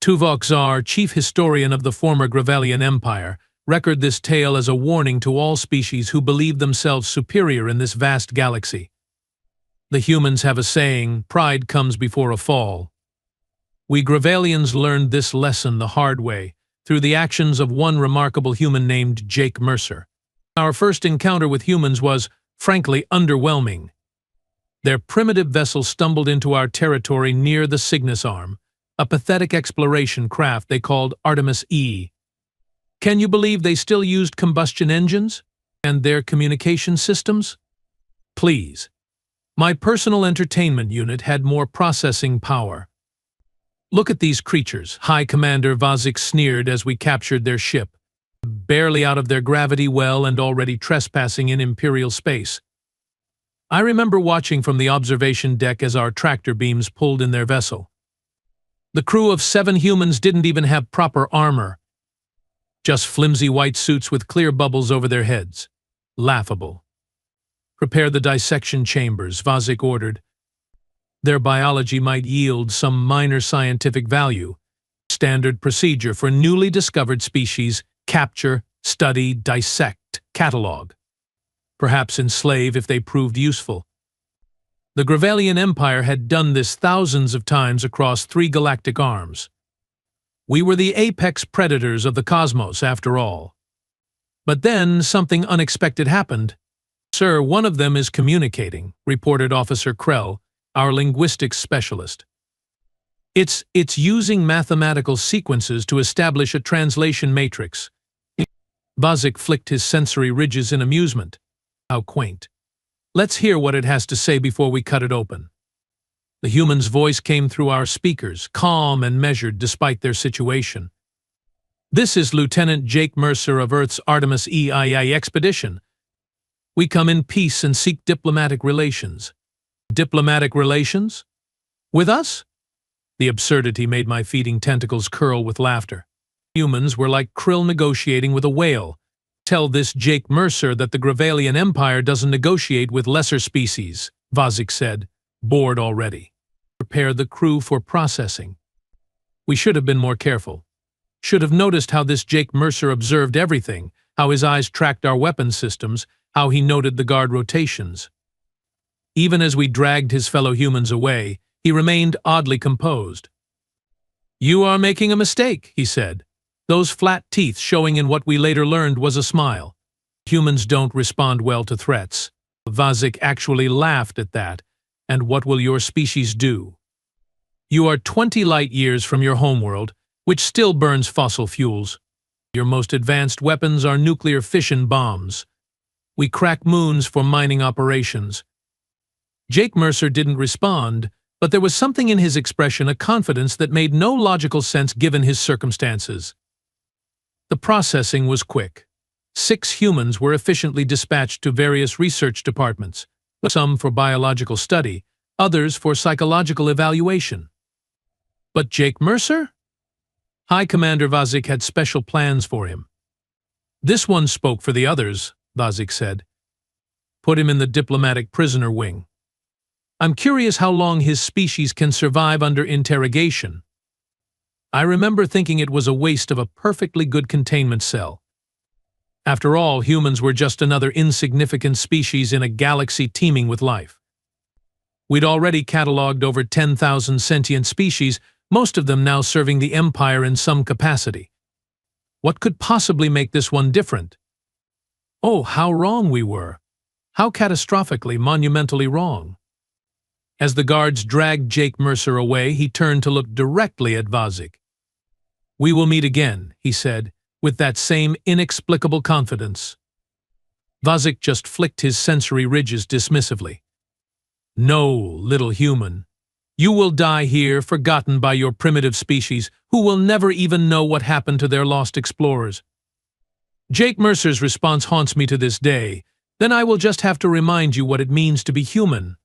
Tuvok Czar, chief historian of the former Gravelian Empire, record this tale as a warning to all species who believe themselves superior in this vast galaxy. The humans have a saying, pride comes before a fall. We Gravelians learned this lesson the hard way, through the actions of one remarkable human named Jake Mercer. Our first encounter with humans was, frankly, underwhelming. Their primitive vessel stumbled into our territory near the Cygnus Arm, a pathetic exploration craft they called Artemis E. Can you believe they still used combustion engines? And their communication systems? Please. My personal entertainment unit had more processing power. Look at these creatures, High Commander Vazik sneered as we captured their ship, barely out of their gravity well and already trespassing in Imperial space. I remember watching from the observation deck as our tractor beams pulled in their vessel. The crew of 7 humans didn't even have proper armor. Just flimsy white suits with clear bubbles over their heads. Laughable. Prepare the dissection chambers, Vazik ordered. Their biology might yield some minor scientific value. Standard procedure for newly discovered species: capture, study, dissect, catalog. Perhaps enslave if they proved useful. The Gravelian Empire had done this thousands of times across 3 galactic arms. We were the apex predators of the cosmos, after all. But then something unexpected happened. "Sir, one of them is communicating," reported Officer Krell, our linguistics specialist. It's using mathematical sequences to establish a translation matrix." Vazik flicked his sensory ridges in amusement. How quaint. Let's hear what it has to say before we cut it open. The human's voice came through our speakers, calm and measured despite their situation. "This is Lieutenant Jake Mercer of Earth's Artemis EIA expedition. We come in peace and seek diplomatic relations." Diplomatic relations? With us? The absurdity made my feeding tentacles curl with laughter. Humans were like krill negotiating with a whale. "Tell this Jake Mercer that the Gravelian Empire doesn't negotiate with lesser species," Vazik said, bored already. "Prepare the crew for processing." We should have been more careful. Should have noticed how this Jake Mercer observed everything, how his eyes tracked our weapon systems, how he noted the guard rotations. Even as we dragged his fellow humans away, he remained oddly composed. "You are making a mistake," he said, those flat teeth showing in what we later learned was a smile. "Humans don't respond well to threats." Vazik actually laughed at that. "And what will your species do? You are 20 light-years from your homeworld, which still burns fossil fuels. Your most advanced weapons are nuclear fission bombs. We crack moons for mining operations." Jake Mercer didn't respond, but there was something in his expression, a confidence that made no logical sense given his circumstances. The processing was quick. 6 humans were efficiently dispatched to various research departments, some for biological study, others for psychological evaluation. But Jake Mercer? High Commander Vazik had special plans for him. "This one spoke for the others," Vazik said. "Put him in the diplomatic prisoner wing. I'm curious how long his species can survive under interrogation." I remember thinking it was a waste of a perfectly good containment cell. After all, humans were just another insignificant species in a galaxy teeming with life. We'd already catalogued over 10,000 sentient species, most of them now serving the Empire in some capacity. What could possibly make this one different? Oh, how wrong we were. How catastrophically, monumentally wrong. As the guards dragged Jake Mercer away, he turned to look directly at Vazik. "We will meet again," he said, with that same inexplicable confidence. Vazik just flicked his sensory ridges dismissively. "No, little human. You will die here, forgotten by your primitive species, who will never even know what happened to their lost explorers." Jake Mercer's response haunts me to this day. "Then I will just have to remind you what it means to be human."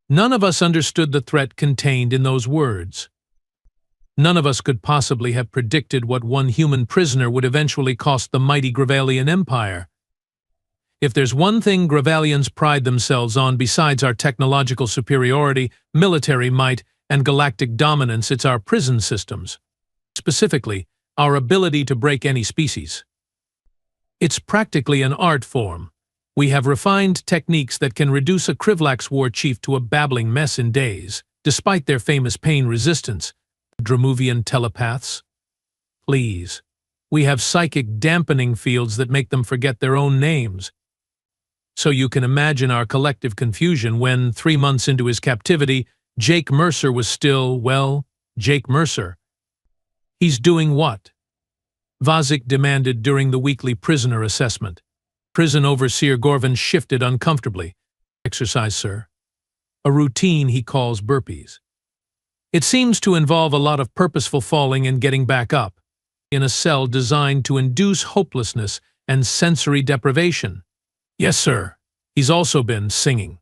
None of us understood the threat contained in those words. None of us could possibly have predicted what one human prisoner would eventually cost the mighty Gravelian Empire. If there's one thing Gravelians pride themselves on besides our technological superiority, military might, and galactic dominance, it's our prison systems. specifically, our ability to break any species. It's practically an art form. We have refined techniques that can reduce a Krivlax war chief to a babbling mess in days, despite their famous pain resistance. Dramuvian telepaths? Please. We have psychic dampening fields that make them forget their own names. So you can imagine our collective confusion when, 3 months into his captivity, Jake Mercer was still, well, Jake Mercer. He's doing what? Vazik demanded during the weekly prisoner assessment. Prison overseer Gorvin shifted uncomfortably. Exercise, sir. A routine he calls burpees. It seems to involve a lot of purposeful falling and getting back up, in a cell designed to induce hopelessness and sensory deprivation. Yes, sir. He's also been singing.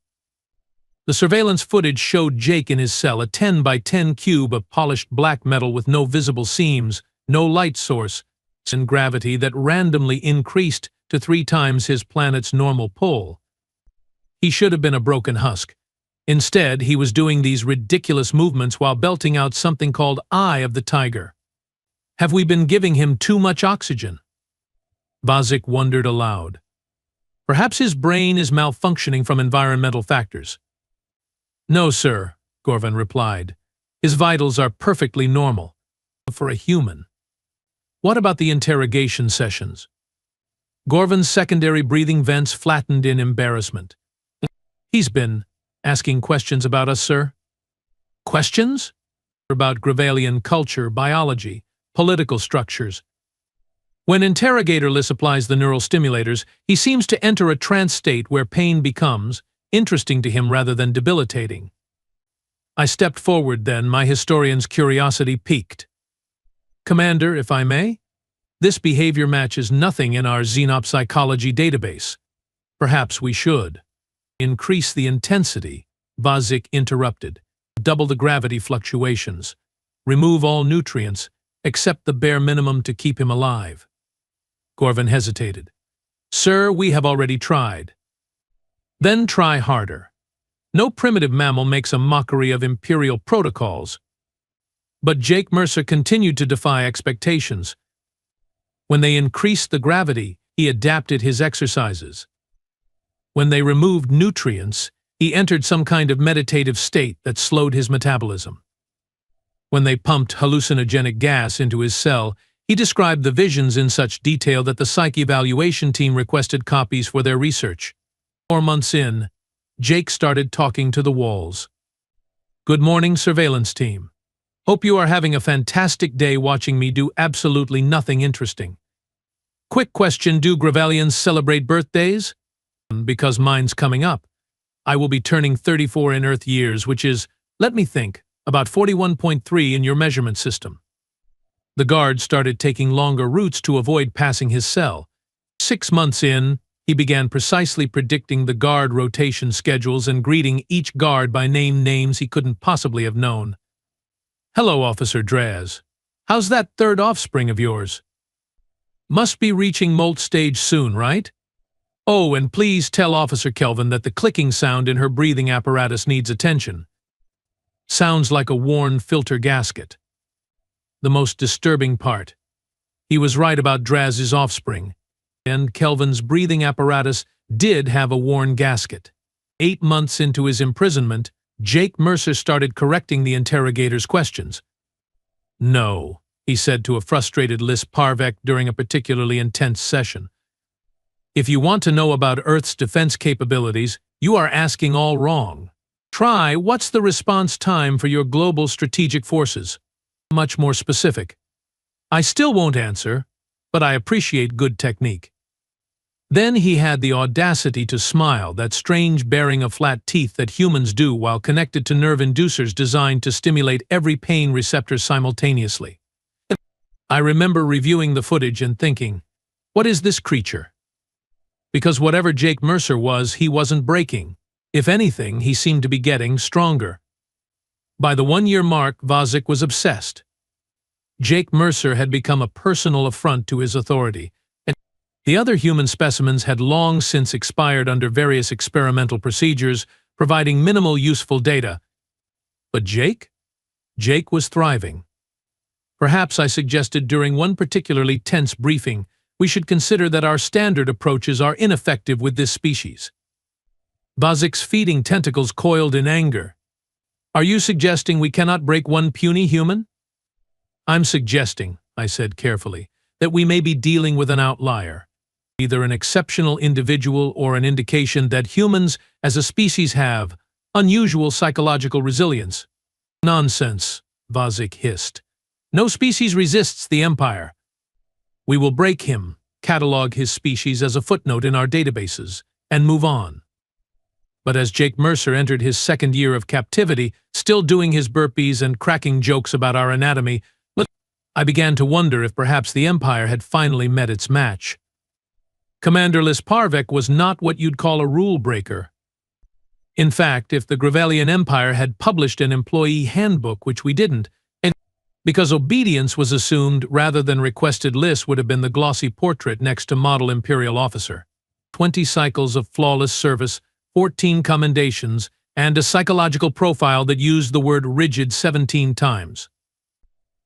The surveillance footage showed Jake in his cell, a 10 by 10 cube of polished black metal with no visible seams, no light source, and gravity that randomly increased to 3 times his planet's normal pull. He should have been a broken husk. Instead, he was doing these ridiculous movements while belting out something called Eye of the Tiger. Have we been giving him too much oxygen? Vazik wondered aloud. Perhaps his brain is malfunctioning from environmental factors. No, sir, Gorvin replied. His vitals are perfectly normal. For a human. What about the interrogation sessions? Gorvin's secondary breathing vents flattened in embarrassment. He's been asking questions about us, sir. Questions? About Gravalian culture, biology, political structures. When Interrogator Liss applies the neural stimulators, he seems to enter a trance state where pain becomes interesting to him rather than debilitating. I stepped forward then, my historian's curiosity piqued. Commander, if I may? This behavior matches nothing in our xenopsychology database. Perhaps we should. Increase the intensity, Vazik interrupted. Double the gravity fluctuations. Remove all nutrients, except the bare minimum to keep him alive. Gorvin hesitated. Sir, we have already tried. Then try harder. No primitive mammal makes a mockery of imperial protocols. But Jake Mercer continued to defy expectations. When they increased the gravity, he adapted his exercises. When they removed nutrients, he entered some kind of meditative state that slowed his metabolism. When they pumped hallucinogenic gas into his cell, he described the visions in such detail that the psych evaluation team requested copies for their research. 4 months in, Jake started talking to the walls. Good morning, surveillance team. Hope you are having a fantastic day watching me do absolutely nothing interesting. Quick question, do Gravalians celebrate birthdays? Because mine's coming up. I will be turning 34 in Earth years, which is, let me think, about 41.3 in your measurement system. The guard started taking longer routes to avoid passing his cell. 6 months in, he began precisely predicting the guard rotation schedules and greeting each guard by names he couldn't possibly have known. Hello, Officer Draz. How's that third offspring of yours? Must be reaching molt stage soon, right? Oh, and please tell Officer Kelvin that the clicking sound in her breathing apparatus needs attention. Sounds like a worn filter gasket. The most disturbing part. He was right about Draz's offspring, and Kelvin's breathing apparatus did have a worn gasket. 8 months into his imprisonment, Jake Mercer started correcting the interrogator's questions. No, he said to a frustrated Liss Parvek during a particularly intense session. If you want to know about Earth's defense capabilities, you are asking all wrong. Try, what's the response time for your global strategic forces? Much more specific. I still won't answer, but I appreciate good technique. Then he had the audacity to smile, that strange baring of flat teeth that humans do while connected to nerve inducers designed to stimulate every pain receptor simultaneously. I remember reviewing the footage and thinking, what is this creature? Because whatever Jake Mercer was, he wasn't breaking. If anything, he seemed to be getting stronger. By the 1-year mark, Vazik was obsessed. Jake Mercer had become a personal affront to his authority, and the other human specimens had long since expired under various experimental procedures, providing minimal useful data. But Jake? Jake was thriving. Perhaps I suggested during one particularly tense briefing, we should consider that our standard approaches are ineffective with this species. Vazik's feeding tentacles coiled in anger. Are you suggesting we cannot break one puny human? I'm suggesting, I said carefully, that we may be dealing with an outlier, either an exceptional individual or an indication that humans as a species have unusual psychological resilience. Nonsense, Vazik hissed. No species resists the Empire. We will break him, catalog his species as a footnote in our databases, and move on. But as Jake Mercer entered his second year of captivity, still doing his burpees and cracking jokes about our anatomy, I began to wonder if perhaps the Empire had finally met its match. Commander Lisparvek was not what you'd call a rule breaker. In fact, if the Grevelian Empire had published an employee handbook, which we didn't, and because obedience was assumed rather than requested, Liss would have been the glossy portrait next to model Imperial officer. 20 cycles of flawless service, 14 commendations, and a psychological profile that used the word rigid 17 times.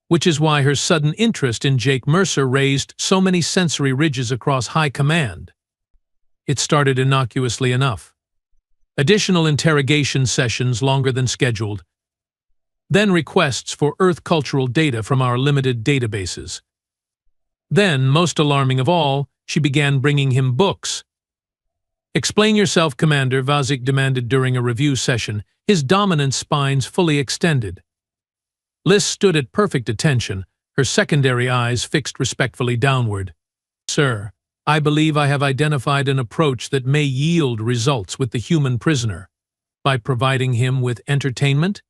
Which is why her sudden interest in Jake Mercer raised so many sensory ridges across high command. It started innocuously enough. Additional interrogation sessions longer than scheduled. Then requests for Earth cultural data from our limited databases. Then, most alarming of all, she began bringing him books. Explain yourself, Commander, Vazik demanded during a review session, his dominant spines fully extended. Liss stood at perfect attention, her secondary eyes fixed respectfully downward. Sir, I believe I have identified an approach that may yield results with the human prisoner. By providing him with entertainment?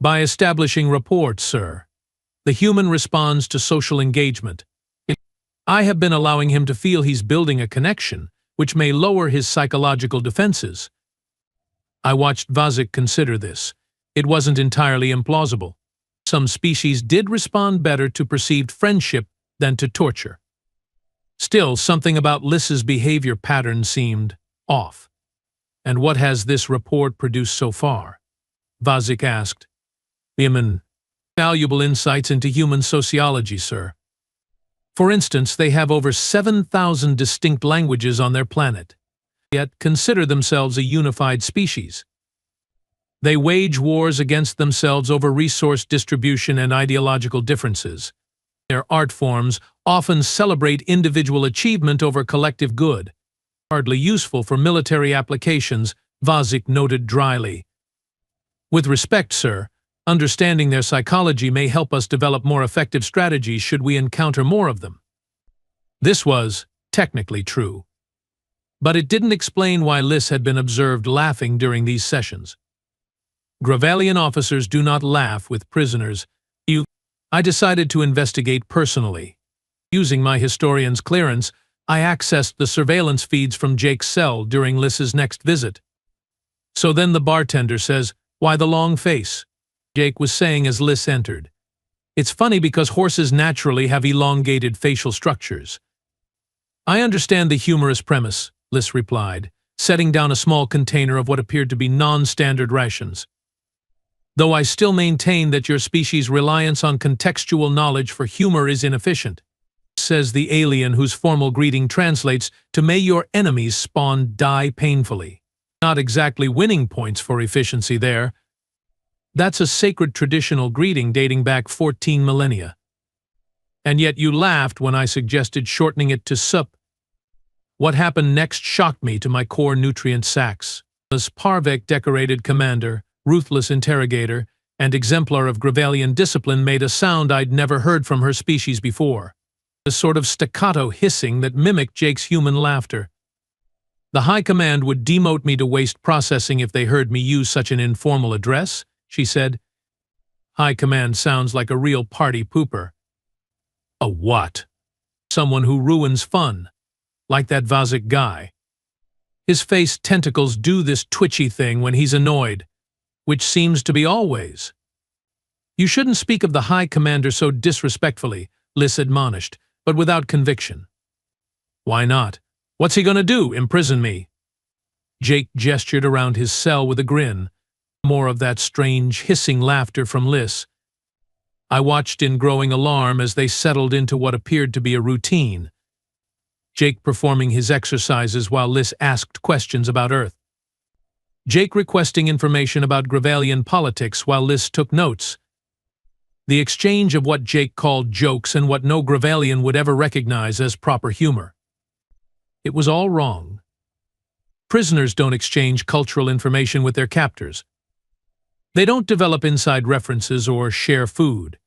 By establishing rapport, sir. The human responds to social engagement. I have been allowing him to feel he's building a connection, which may lower his psychological defenses. I watched Vazik consider this. It wasn't entirely implausible. Some species did respond better to perceived friendship than to torture. Still, something about Liss's behavior pattern seemed off. And what has this report produced so far? Vazik asked. Valuable insights into human sociology, sir. For instance, they have over 7,000 distinct languages on their planet, yet consider themselves a unified species. They wage wars against themselves over resource distribution and ideological differences. Their art forms often celebrate individual achievement over collective good. Hardly useful for military applications, Vazik noted dryly. With respect, sir, understanding their psychology may help us develop more effective strategies should we encounter more of them. This was technically true. But it didn't explain why Liss had been observed laughing during these sessions. Grevelian officers do not laugh with prisoners. I decided to investigate personally. Using my historian's clearance, I accessed the surveillance feeds from Jake's cell during Liss's next visit. So then the bartender says, "Why the long face?" Jake was saying as Liss entered. It's funny because horses naturally have elongated facial structures. I understand the humorous premise, Liss replied, setting down a small container of what appeared to be non-standard rations. Though I still maintain that your species' reliance on contextual knowledge for humor is inefficient, says the alien whose formal greeting translates to "May your enemies spawn die painfully." Not exactly winning points for efficiency there. That's a sacred traditional greeting dating back 14 millennia. And yet you laughed when I suggested shortening it to sup. What happened next shocked me to my core nutrient sacs. As Parvek decorated commander, ruthless interrogator, and exemplar of Grevelian discipline made a sound I'd never heard from her species before. A sort of staccato hissing that mimicked Jake's human laughter. The High Command would demote me to waste processing if they heard me use such an informal address, she said. High Command sounds like a real party pooper. A what? Someone who ruins fun, like that Vazik guy. His face tentacles do this twitchy thing when he's annoyed, which seems to be always. You shouldn't speak of the High Commander so disrespectfully, Liss admonished, but without conviction. Why not? What's he gonna do, imprison me? Jake gestured around his cell with a grin. More of that strange hissing laughter from Liss. I watched in growing alarm as they settled into what appeared to be a routine. Jake performing his exercises while Liz asked questions about Earth. Jake requesting information about Gravalian politics while Liz took notes. The exchange of what Jake called jokes and what no Gravalian would ever recognize as proper humor. It was all wrong. Prisoners don't exchange cultural information with their captors. They don't develop inside references or share food.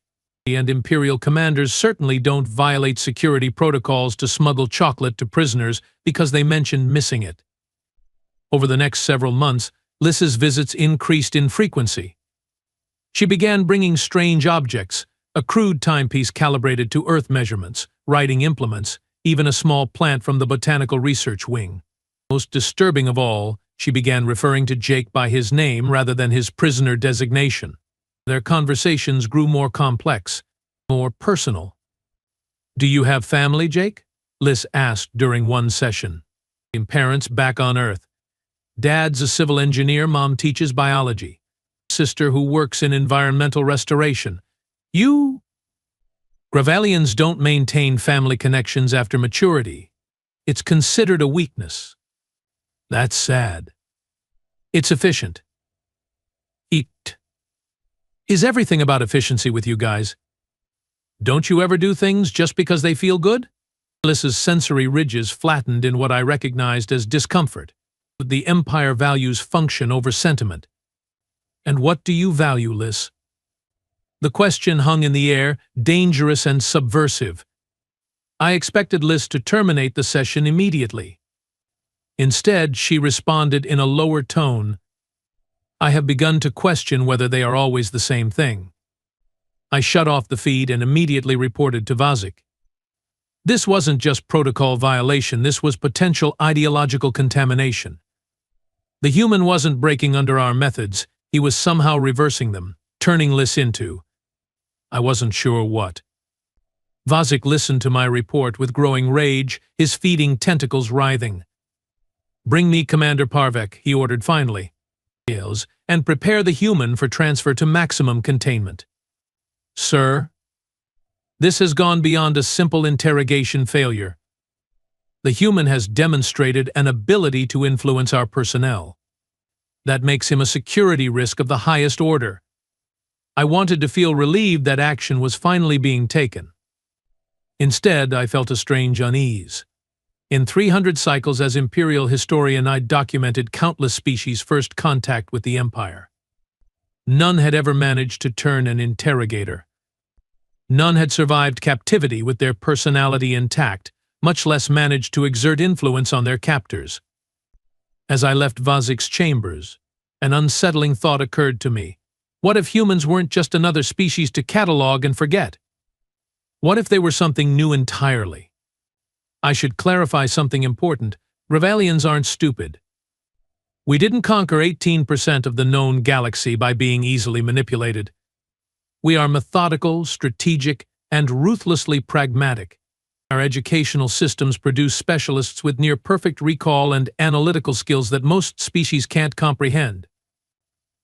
And Imperial commanders certainly don't violate security protocols to smuggle chocolate to prisoners because they mentioned missing it. Over the next several months, Liz's visits increased in frequency. She began bringing strange objects, a crude timepiece calibrated to Earth measurements, writing implements, even a small plant from the Botanical Research Wing. Most disturbing of all, she began referring to Jake by his name rather than his prisoner designation. Their conversations grew more complex, more personal. "Do you have family, Jake?" Liz asked during one session. "Parents back on Earth. Dad's a civil engineer, Mom teaches biology. Sister who works in environmental restoration. You?" Gravalians don't maintain family connections after maturity. It's considered a weakness. That's sad. It's efficient. Eat. Is everything about efficiency with you guys? Don't you ever do things just because they feel good? Liz's sensory ridges flattened in what I recognized as discomfort. The Empire values function over sentiment. And what do you value, Liz? The question hung in the air, dangerous and subversive. I expected Liz to terminate the session immediately. Instead, she responded in a lower tone. "I have begun to question whether they are always the same thing." I shut off the feed and immediately reported to Vazik. This wasn't just protocol violation, this was potential ideological contamination. The human wasn't breaking under our methods, he was somehow reversing them, turning Liz into. I wasn't sure what. Vazik listened to my report with growing rage, his feeding tentacles writhing. "Bring me Commander Parvek," he ordered finally, "and prepare the human for transfer to maximum containment." "Sir?" This has gone beyond a simple interrogation failure. The human has demonstrated an ability to influence our personnel. That makes him a security risk of the highest order. I wanted to feel relieved that action was finally being taken. Instead, I felt a strange unease. In 300 cycles as Imperial historian, I'd documented countless species' first contact with the Empire. None had ever managed to turn an interrogator. None had survived captivity with their personality intact, much less managed to exert influence on their captors. As I left Vazik's chambers, an unsettling thought occurred to me. What if humans weren't just another species to catalog and forget? What if they were something new entirely? I should clarify something important. Gravalians aren't stupid. We didn't conquer 18% of the known galaxy by being easily manipulated. We are methodical, strategic, and ruthlessly pragmatic. Our educational systems produce specialists with near-perfect recall and analytical skills that most species can't comprehend.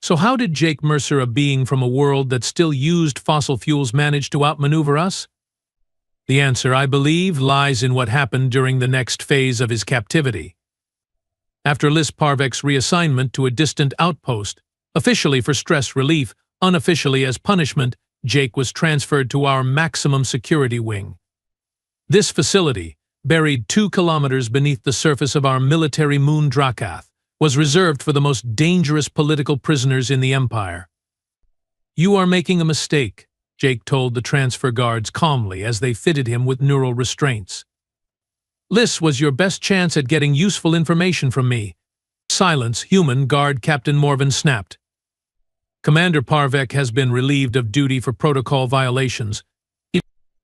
So how did Jake Mercer, a being from a world that still used fossil fuels, manage to outmaneuver us? The answer, I believe, lies in what happened during the next phase of his captivity. After Liz Parvek's reassignment to a distant outpost, officially for stress relief, unofficially as punishment, Jake was transferred to our maximum security wing. This facility, buried 2 kilometers beneath the surface of our military moon Drakath, was reserved for the most dangerous political prisoners in the Empire. "You are making a mistake," Jake told the transfer guards calmly as they fitted him with neural restraints. "This was your best chance at getting useful information from me." "Silence, human," Guard Captain Morvan snapped. "Commander Parvek has been relieved of duty for protocol violations.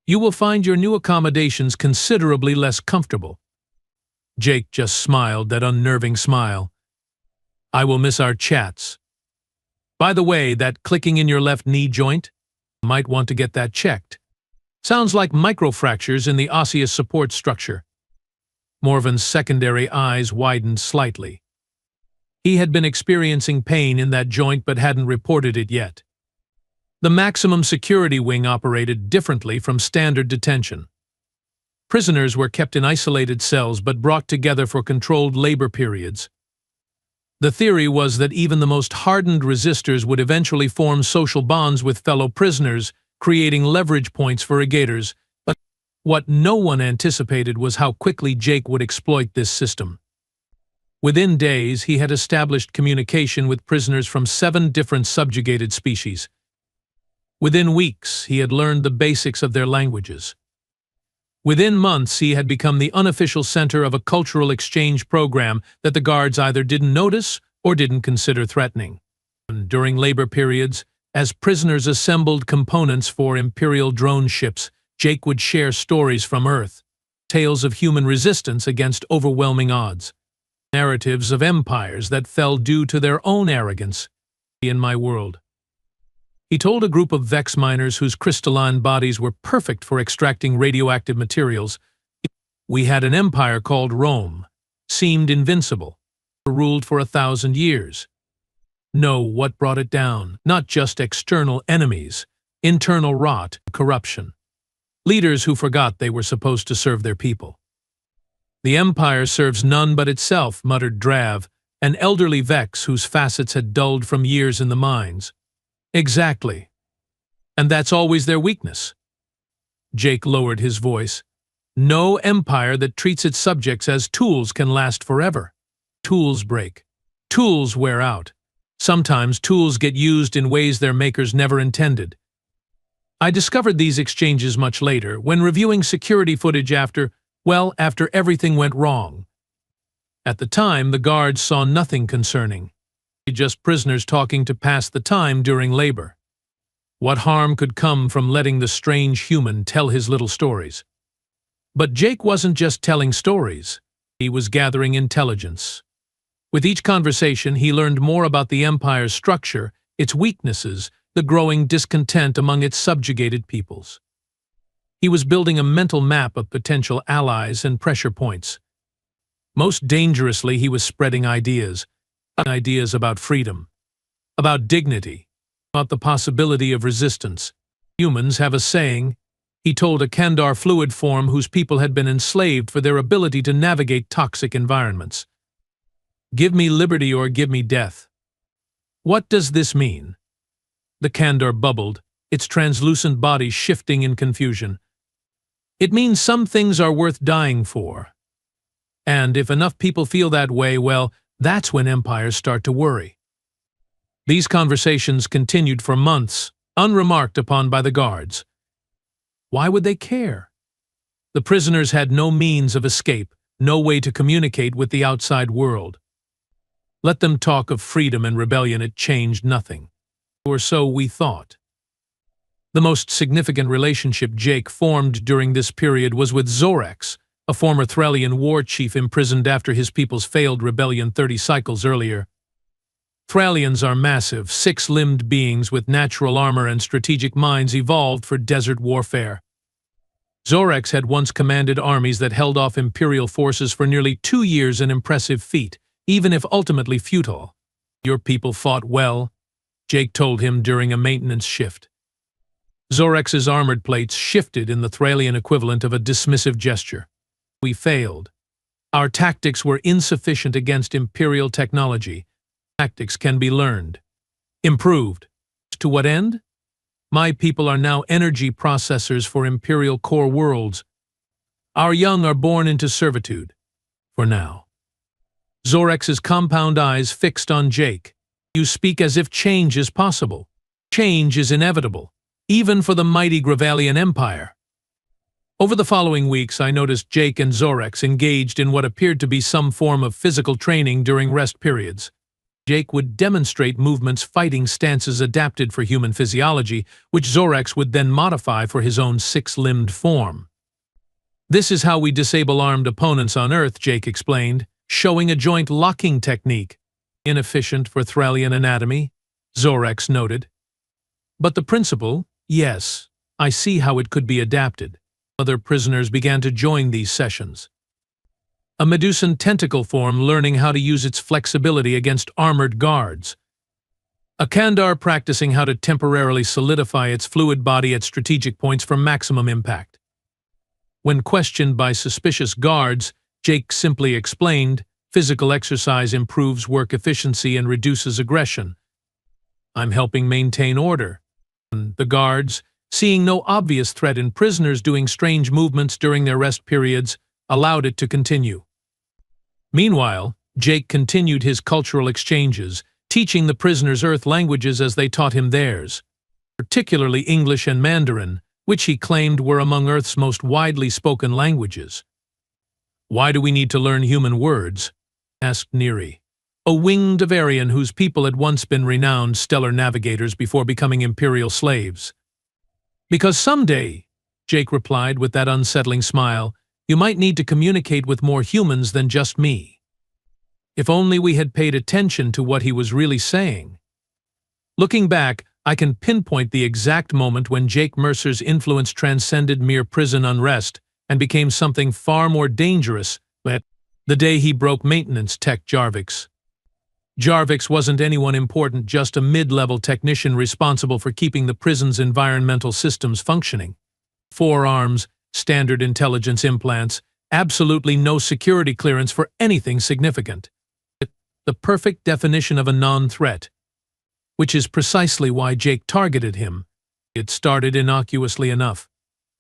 You will find your new accommodations considerably less comfortable." Jake just smiled, that unnerving smile. "I will miss our chats. By the way, that clicking in your left knee joint? Might want to get that checked. Sounds like microfractures in the osseous support structure." Morvan's secondary eyes widened slightly. He had been experiencing pain in that joint but hadn't reported it yet. The maximum security wing operated differently from standard detention. Prisoners were kept in isolated cells but brought together for controlled labor periods. The theory was that even the most hardened resistors would eventually form social bonds with fellow prisoners, creating leverage points for rigators. But what no one anticipated was how quickly Jake would exploit this system. Within days, he had established communication with prisoners from 7 different subjugated species. Within weeks, he had learned the basics of their languages. Within months, he had become the unofficial center of a cultural exchange program that the guards either didn't notice or didn't consider threatening. During labor periods, as prisoners assembled components for Imperial drone ships, Jake would share stories from Earth, tales of human resistance against overwhelming odds, narratives of empires that fell due to their own arrogance. In my world, he told a group of Vex miners whose crystalline bodies were perfect for extracting radioactive materials. We had an empire called Rome, seemed invincible, ruled for 1,000 years. No, what brought it down? Not just external enemies, internal rot, corruption. Leaders who forgot they were supposed to serve their people. The empire serves none but itself, muttered Drav, an elderly Vex whose facets had dulled from years in the mines. Exactly. And that's always their weakness. Jake lowered his voice. No empire that treats its subjects as tools can last forever. Tools break. Tools wear out. Sometimes tools get used in ways their makers never intended. I discovered these exchanges much later, when reviewing security footage after everything went wrong. At the time, the guards saw nothing concerning. Just prisoners talking to pass the time during labor. What harm could come from letting the strange human tell his little stories? But Jake wasn't just telling stories. He was gathering intelligence. With each conversation, he learned more about the empire's structure, its weaknesses, the growing discontent among its subjugated peoples. He was building a mental map of potential allies and pressure points. Most dangerously, he was spreading ideas about freedom, about dignity, about the possibility of resistance. Humans have a saying, he told a Kandar fluid form whose people had been enslaved for their ability to navigate toxic environments. Give me liberty or give me death. What does this mean? The Kandar bubbled, its translucent body shifting in confusion. It means some things are worth dying for. And if enough people feel that way, well, that's when empires start to worry. These conversations continued for months, unremarked upon by the guards. Why would they care? The prisoners had no means of escape, no way to communicate with the outside world. Let them talk of freedom and rebellion, it changed nothing. Or so we thought. The most significant relationship Jake formed during this period was with Zorex, a former Thralian war chief imprisoned after his people's failed rebellion 30 cycles earlier. Thralians are massive, 6-limbed beings with natural armor and strategic minds evolved for desert warfare. Zorex had once commanded armies that held off Imperial forces for nearly 2 years, an impressive feat, even if ultimately futile. Your people fought well, Jake told him during a maintenance shift. Zorex's armored plates shifted in the Thralian equivalent of a dismissive gesture. We failed. Our tactics were insufficient against Imperial technology. Tactics can be learned. Improved. To what end? My people are now energy processors for Imperial core worlds. Our young are born into servitude. For now. Zorex's compound eyes fixed on Jake. You speak as if change is possible. Change is inevitable, even for the mighty Gravalian Empire. Over the following weeks, I noticed Jake and Zorex engaged in what appeared to be some form of physical training during rest periods. Jake would demonstrate movements, fighting stances adapted for human physiology, which Zorex would then modify for his own 6-limbed form. This is how we disable armed opponents on Earth, Jake explained, showing a joint locking technique. Inefficient for Thralian anatomy, Zorex noted. But the principle, yes, I see how it could be adapted. Other prisoners began to join these sessions. A Medusan tentacle form learning how to use its flexibility against armored guards. A Kandar practicing how to temporarily solidify its fluid body at strategic points for maximum impact. When questioned by suspicious guards, Jake simply explained, "Physical exercise improves work efficiency and reduces aggression. I'm helping maintain order." The guards, seeing no obvious threat in prisoners doing strange movements during their rest periods, allowed it to continue. Meanwhile, Jake continued his cultural exchanges, teaching the prisoners Earth languages as they taught him theirs, particularly English and Mandarin, which he claimed were among Earth's most widely spoken languages. "Why do we need to learn human words?" asked Neri, a winged Avarian whose people had once been renowned stellar navigators before becoming imperial slaves. "Because someday," Jake replied with that unsettling smile, "you might need to communicate with more humans than just me." If only we had paid attention to what he was really saying. Looking back, I can pinpoint the exact moment when Jake Mercer's influence transcended mere prison unrest and became something far more dangerous, the day he broke maintenance tech Jarvix. Jarvix wasn't anyone important, just a mid-level technician responsible for keeping the prison's environmental systems functioning. Forearms, standard intelligence implants, absolutely no security clearance for anything significant. The perfect definition of a non-threat, which is precisely why Jake targeted him. It started innocuously enough.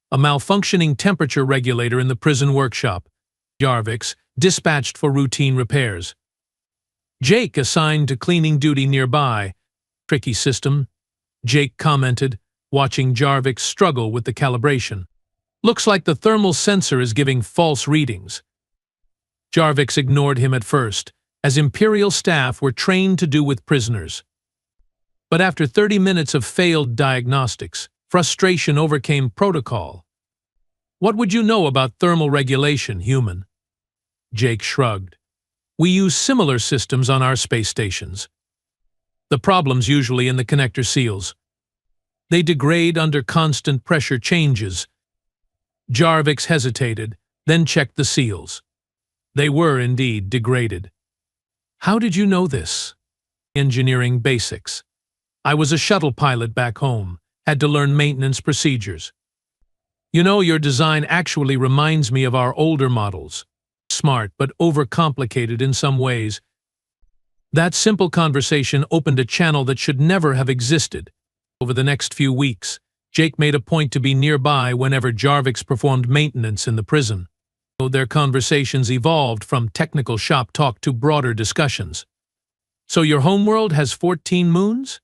A malfunctioning temperature regulator in the prison workshop. Jarvix, dispatched for routine repairs. Jake assigned to cleaning duty nearby. "Tricky system," Jake commented, watching Jarvix struggle with the calibration. "Looks like the thermal sensor is giving false readings." Jarvix ignored him at first, as Imperial staff were trained to do with prisoners. But after 30 minutes of failed diagnostics, frustration overcame protocol. "What would you know about thermal regulation, human?" Jake shrugged. "We use similar systems on our space stations. The problem's usually in the connector seals. They degrade under constant pressure changes." Jarvix hesitated, then checked the seals. They were indeed degraded. "How did you know this?" "Engineering basics. I was a shuttle pilot back home, had to learn maintenance procedures." "You know, your design actually reminds me of our older models. Smart, but overcomplicated in some ways." That simple conversation opened a channel that should never have existed. Over the next few weeks, Jake made a point to be nearby whenever Jarvix performed maintenance in the prison. Their conversations evolved from technical shop talk to broader discussions. "So your homeworld has 14 moons?"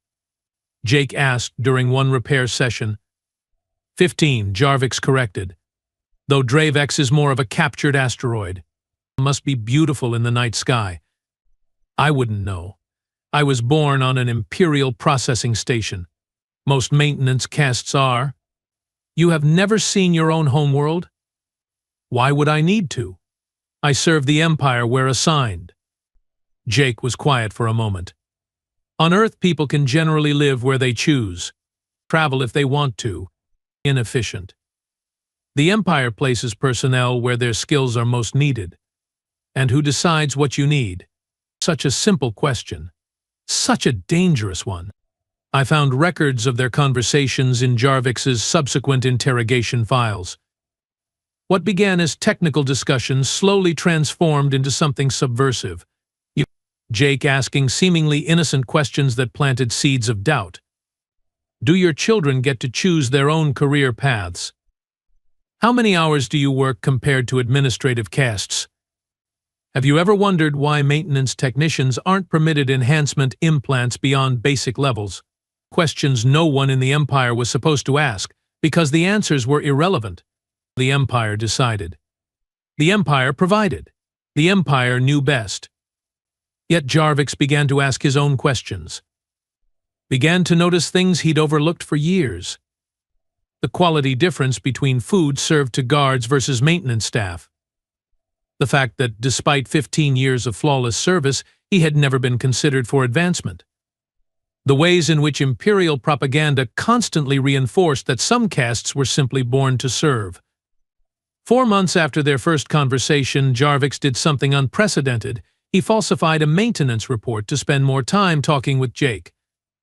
Jake asked during one repair session. 15, Jarvix corrected. "Though Dravex is more of a captured asteroid. Must be beautiful in the night sky." "I wouldn't know. I was born on an Imperial processing station. Most maintenance castes are." "You have never seen your own homeworld?" "Why would I need to? I serve the Empire where assigned." Jake was quiet for a moment. "On Earth, people can generally live where they choose, travel if they want to. Inefficient. The Empire places personnel where their skills are most needed. And who decides what you need?" Such a simple question. Such a dangerous one. I found records of their conversations in Jarvix's subsequent interrogation files. What began as technical discussions slowly transformed into something subversive. Jake asking seemingly innocent questions that planted seeds of doubt. "Do your children get to choose their own career paths? How many hours do you work compared to administrative castes? Have you ever wondered why maintenance technicians aren't permitted enhancement implants beyond basic levels?" Questions no one in the Empire was supposed to ask, because the answers were irrelevant. The Empire decided. The Empire provided. The Empire knew best. Yet Jarvix began to ask his own questions. Began to notice things he'd overlooked for years. The quality difference between food served to guards versus maintenance staff. The fact that despite 15 years of flawless service, he had never been considered for advancement. The ways in which Imperial propaganda constantly reinforced that some castes were simply born to serve. 4 months after their first conversation, Jarvix did something unprecedented. He falsified a maintenance report to spend more time talking with Jake.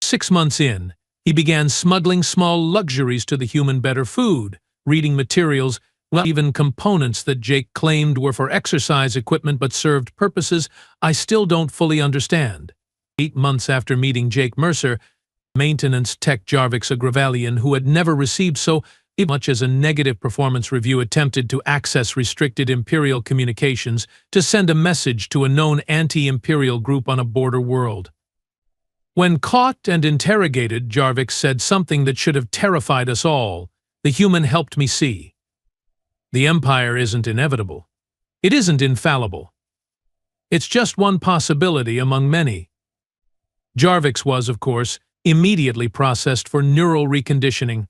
6 months in, he began smuggling small luxuries to the human: better food, reading materials, well, even components that Jake claimed were for exercise equipment but served purposes I still don't fully understand. 8 months after meeting Jake Mercer, maintenance tech Jarvix, a Gravalian who had never received so much as a negative performance review, attempted to access restricted Imperial communications to send a message to a known anti-Imperial group on a border world. When caught and interrogated, Jarvix said something that should have terrified us all. The human helped me see. The Empire isn't inevitable. It isn't infallible. It's just one possibility among many. Jarvix was, of course, immediately processed for neural reconditioning.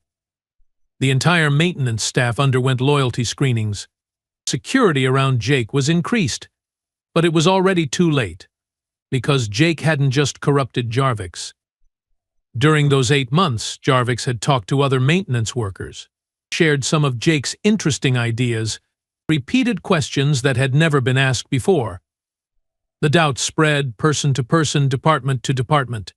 The entire maintenance staff underwent loyalty screenings. Security around Jake was increased, but it was already too late, because Jake hadn't just corrupted Jarvix. During those 8 months, Jarvix had talked to other maintenance workers, shared some of Jake's interesting ideas, repeated questions that had never been asked before. The doubt spread person to person, department to department.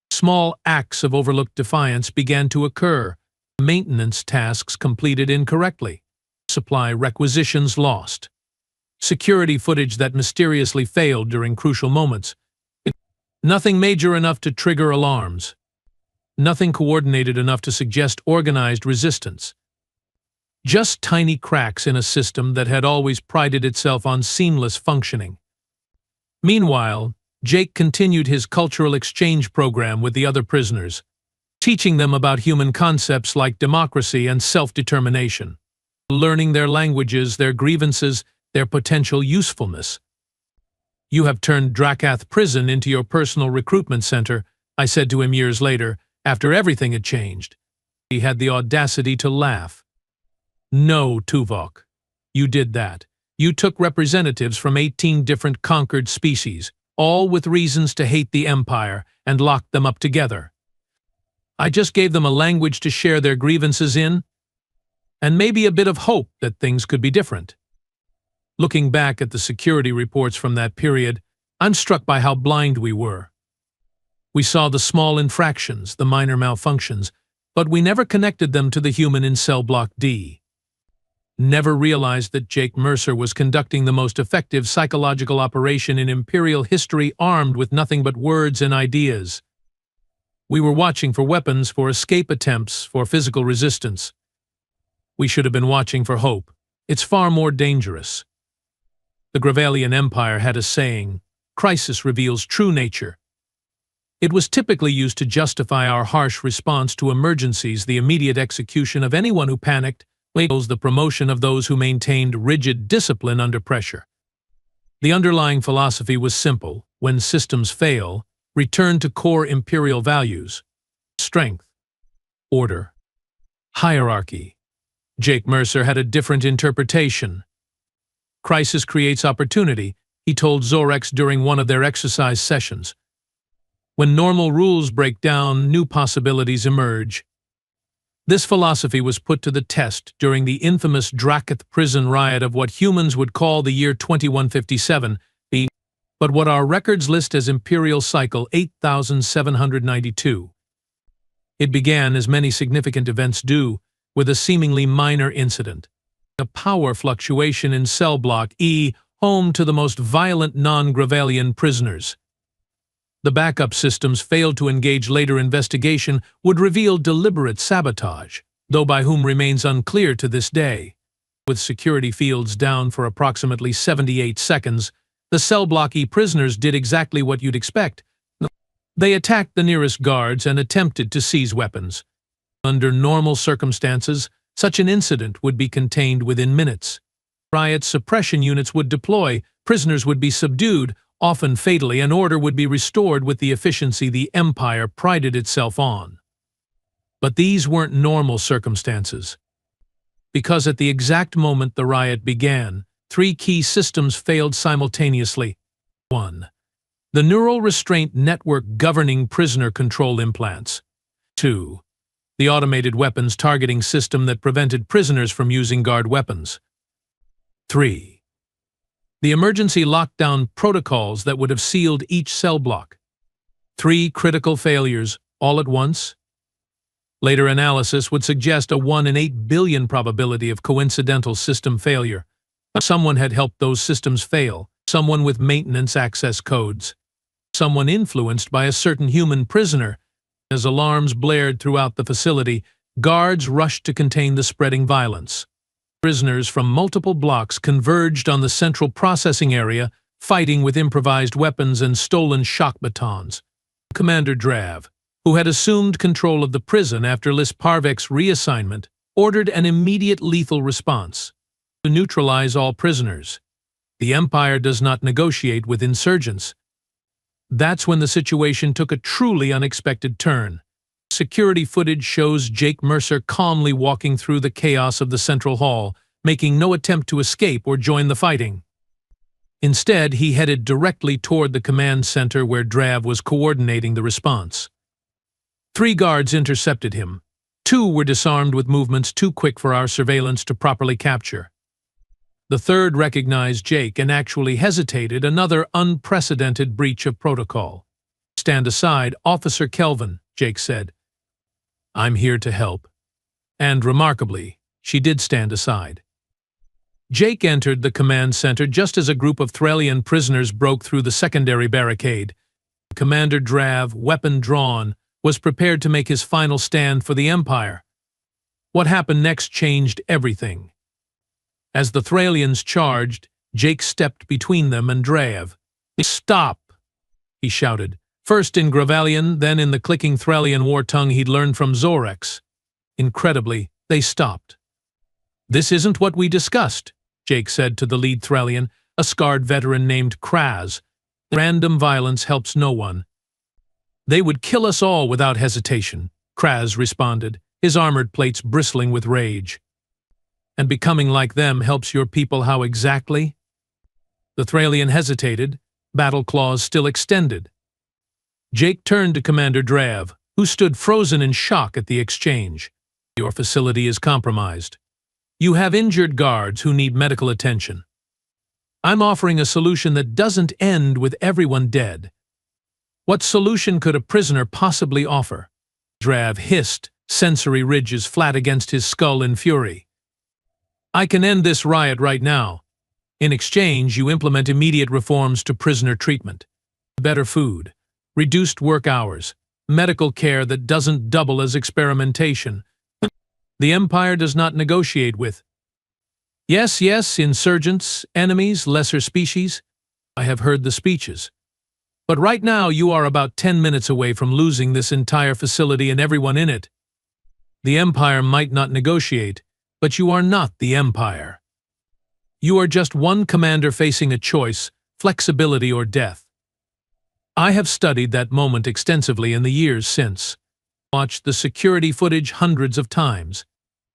Small acts of overlooked defiance began to occur. Maintenance tasks completed incorrectly. Supply requisitions lost. Security footage that mysteriously failed during crucial moments. Nothing major enough to trigger alarms. Nothing coordinated enough to suggest organized resistance. Just tiny cracks in a system that had always prided itself on seamless functioning. Meanwhile, Jake continued his cultural exchange program with the other prisoners, teaching them about human concepts like democracy and self-determination, learning their languages, their grievances, their potential usefulness. "You have turned Drakath Prison into your personal recruitment center," I said to him years later, after everything had changed. He had the audacity to laugh. "No, Tuvok. You did that. You took representatives from 18 different conquered species, all with reasons to hate the Empire, and locked them up together. I just gave them a language to share their grievances in, and maybe a bit of hope that things could be different." Looking back at the security reports from that period, I'm struck by how blind we were. We saw the small infractions, the minor malfunctions, but we never connected them to the human in Cell Block D. Never realized that Jake Mercer was conducting the most effective psychological operation in Imperial history, armed with nothing but words and ideas. We were watching for weapons, for escape attempts, for physical resistance. We should have been watching for hope. It's far more dangerous. The Gravalian Empire had a saying, "Crisis reveals true nature." It was typically used to justify our harsh response to emergencies, the immediate execution of anyone who panicked, the promotion of those who maintained rigid discipline under pressure. The underlying philosophy was simple: when systems fail, return to core Imperial values: strength, order, hierarchy. Jake Mercer had a different interpretation. "Crisis creates opportunity," he told Zorex during one of their exercise sessions. "When normal rules break down, new possibilities emerge." This philosophy was put to the test during the infamous Drakath prison riot of what humans would call the year 2157, but what our records list as Imperial Cycle 8792. It began, as many significant events do, with a seemingly minor incident: a power fluctuation in Cell Block E, home to the most violent non-Gravalian prisoners. The backup systems failed to engage. Later investigation would reveal deliberate sabotage, though by whom remains unclear to this day. With security fields down for approximately 78 seconds, the Cell Block E prisoners did exactly what you'd expect. They attacked the nearest guards and attempted to seize weapons. Under normal circumstances, such an incident would be contained within minutes. Riot suppression units would deploy, prisoners would be subdued, often fatally, and order would be restored with the efficiency the Empire prided itself on. But these weren't normal circumstances. Because at the exact moment the riot began, 3 key systems failed simultaneously. 1. The neural restraint network governing prisoner control implants. 2. The automated weapons targeting system that prevented prisoners from using guard weapons. 3. The emergency lockdown protocols that would have sealed each cell block. 3 critical failures, all at once? Later analysis would suggest a 1 in 8 billion probability of coincidental system failure. Someone had helped those systems fail, someone with maintenance access codes, someone influenced by a certain human prisoner. As alarms blared throughout the facility, guards rushed to contain the spreading violence. Prisoners from multiple blocks converged on the central processing area, fighting with improvised weapons and stolen shock batons. Commander Drav, who had assumed control of the prison after Lis Parvek's reassignment, ordered an immediate lethal response to neutralize all prisoners. The Empire does not negotiate with insurgents. That's when the situation took a truly unexpected turn. Security footage shows Jake Mercer calmly walking through the chaos of the central hall, making no attempt to escape or join the fighting. Instead, he headed directly toward the command center where Drav was coordinating the response. 3 guards intercepted him. 2 were disarmed with movements too quick for our surveillance to properly capture. The 3rd recognized Jake and actually hesitated, another unprecedented breach of protocol. "Stand aside, Officer Kelvin," Jake said. "I'm here to help." And remarkably, she did stand aside. Jake entered the command center just as a group of Thralian prisoners broke through the secondary barricade. Commander Drav, weapon drawn, was prepared to make his final stand for the Empire. What happened next changed everything. As the Thralians charged, Jake stepped between them and Drav. "Stop!" he shouted, first in Gravalian, then in the clicking Thralian war tongue he'd learned from Zorex. Incredibly, they stopped. "This isn't what we discussed," Jake said to the lead Thralian, a scarred veteran named Kraz. "Random violence helps no one." "They would kill us all without hesitation," Kraz responded, his armored plates bristling with rage. "And becoming like them helps your people how exactly?" The Thralian hesitated, battle claws still extended. Jake turned to Commander Drav, who stood frozen in shock at the exchange. "Your facility is compromised. You have injured guards who need medical attention. I'm offering a solution that doesn't end with everyone dead." "What solution could a prisoner possibly offer?" Drav hissed, sensory ridges flat against his skull in fury. "I can end this riot right now. In exchange, you implement immediate reforms to prisoner treatment. Better food, reduced work hours, medical care that doesn't double as experimentation. The Empire does not negotiate with. Yes, insurgents, enemies, lesser species. I have heard the speeches. But right now you are about 10 minutes away from losing this entire facility and everyone in it. The Empire might not negotiate, but you are not the Empire. You are just one commander facing a choice, flexibility or death. I have studied that moment extensively in the years since. Watched the security footage hundreds of times.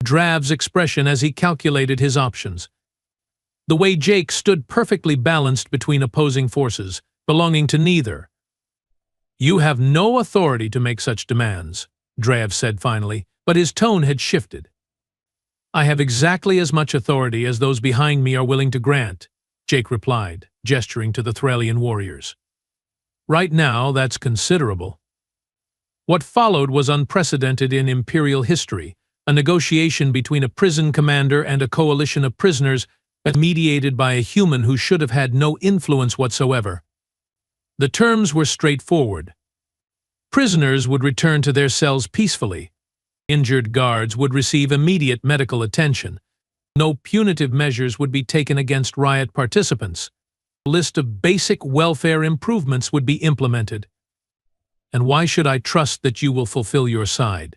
Drav's expression as he calculated his options. The way Jake stood perfectly balanced between opposing forces, belonging to neither. "You have no authority to make such demands," Drav said finally, but his tone had shifted. "I have exactly as much authority as those behind me are willing to grant," Jake replied, gesturing to the Thralian warriors. "Right now, that's considerable." What followed was unprecedented in Imperial history, a negotiation between a prison commander and a coalition of prisoners mediated by a human who should have had no influence whatsoever. The terms were straightforward. Prisoners would return to their cells peacefully. Injured guards would receive immediate medical attention. No punitive measures would be taken against riot participants. A list of basic welfare improvements would be implemented. "And why should I trust that you will fulfill your side?"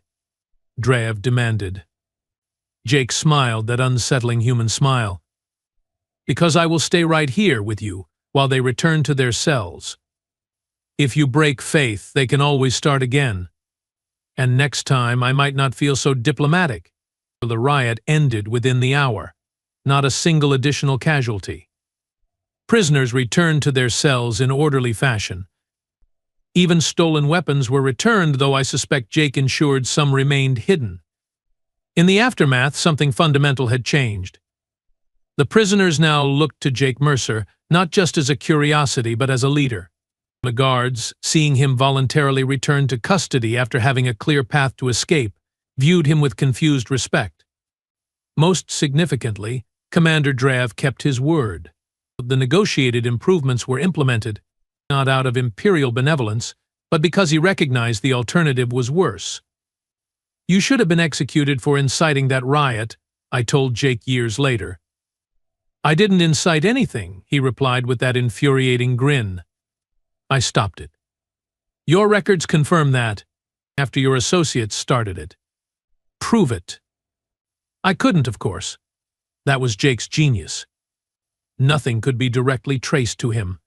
Drav demanded. Jake smiled that unsettling human smile. "Because I will stay right here with you while they return to their cells. If you break faith, they can always start again. And next time I might not feel so diplomatic." The riot ended within the hour. Not a single additional casualty. Prisoners returned to their cells in orderly fashion. Even stolen weapons were returned, though I suspect Jake ensured some remained hidden. In the aftermath, something fundamental had changed. The prisoners now looked to Jake Mercer, not just as a curiosity, but as a leader. The guards, seeing him voluntarily return to custody after having a clear path to escape, viewed him with confused respect. Most significantly, Commander Drav kept his word. The negotiated improvements were implemented, not out of imperial benevolence, but because he recognized the alternative was worse. "You should have been executed for inciting that riot," I told Jake years later. "I didn't incite anything," he replied with that infuriating grin. I stopped it. "Your records confirm that, after your associates started it." "Prove it." I couldn't, of course. That was Jake's genius. Nothing could be directly traced to him.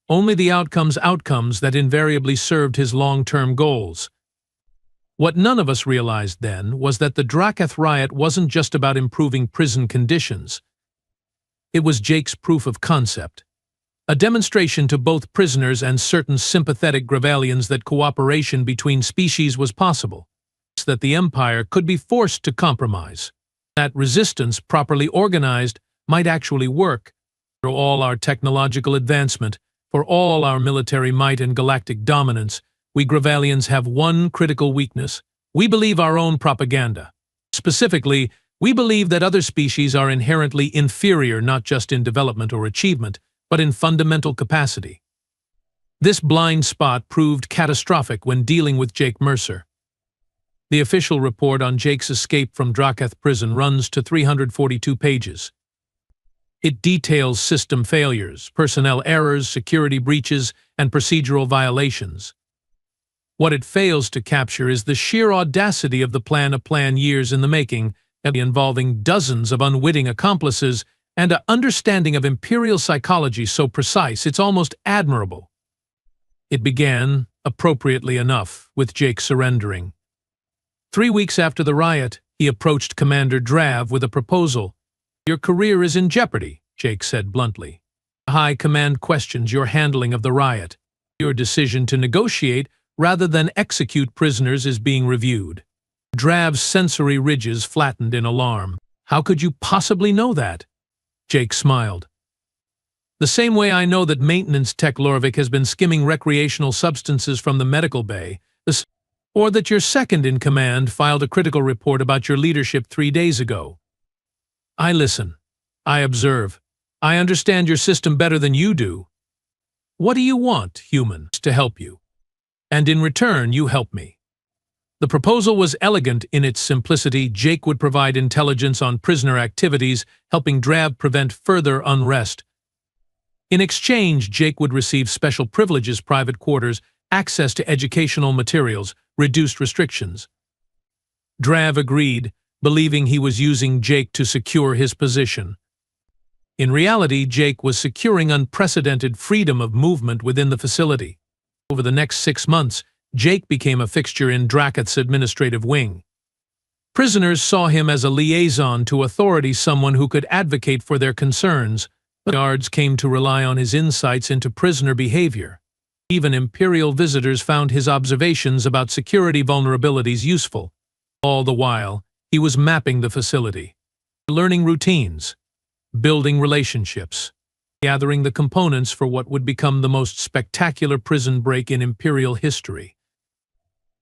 Only the outcomes that invariably served his long-term goals. What none of us realized then was that the Drakath riot wasn't just about improving prison conditions. It was Jake's proof of concept, a demonstration to both prisoners and certain sympathetic Gravalians that cooperation between species was possible, that the Empire could be forced to compromise, that resistance, properly organized, might actually work. For all our technological advancement, for all our military might and galactic dominance, we Gravalians have one critical weakness. We believe our own propaganda. Specifically, we believe that other species are inherently inferior not just in development or achievement, but in fundamental capacity. This blind spot proved catastrophic when dealing with Jake Mercer. The official report on Jake's escape from Drakath prison runs to 342 pages. It details system failures, personnel errors, security breaches, and procedural violations. What it fails to capture is the sheer audacity of the plan, a plan years in the making, involving dozens of unwitting accomplices and an understanding of imperial psychology so precise it's almost admirable. It began, appropriately enough, with Jake surrendering. 3 weeks after the riot, he approached Commander Drav with a proposal. "Your career is in jeopardy," Jake said bluntly. "High Command questions your handling of the riot. Your decision to negotiate rather than execute prisoners is being reviewed." Drav's sensory ridges flattened in alarm. "How could you possibly know that?" Jake smiled. "The same way I know that maintenance tech Lorvik has been skimming recreational substances from the medical bay, or that your second-in-command filed a critical report about your leadership 3 days ago. I listen. I observe. I understand your system better than you do. What do you want, human, to help you? And in return, you help me." The proposal was elegant in its simplicity. Jake would provide intelligence on prisoner activities, helping Drav prevent further unrest. In exchange, Jake would receive special privileges, private quarters, access to educational materials, reduced restrictions. Drav agreed, believing he was using Jake to secure his position. In reality, Jake was securing unprecedented freedom of movement within the facility. Over the next 6 months, Jake became a fixture in Drakath's administrative wing. Prisoners saw him as a liaison to authority, someone who could advocate for their concerns. The guards came to rely on his insights into prisoner behavior. Even Imperial visitors found his observations about security vulnerabilities useful. All the while, he was mapping the facility, learning routines, building relationships, gathering the components for what would become the most spectacular prison break in Imperial history.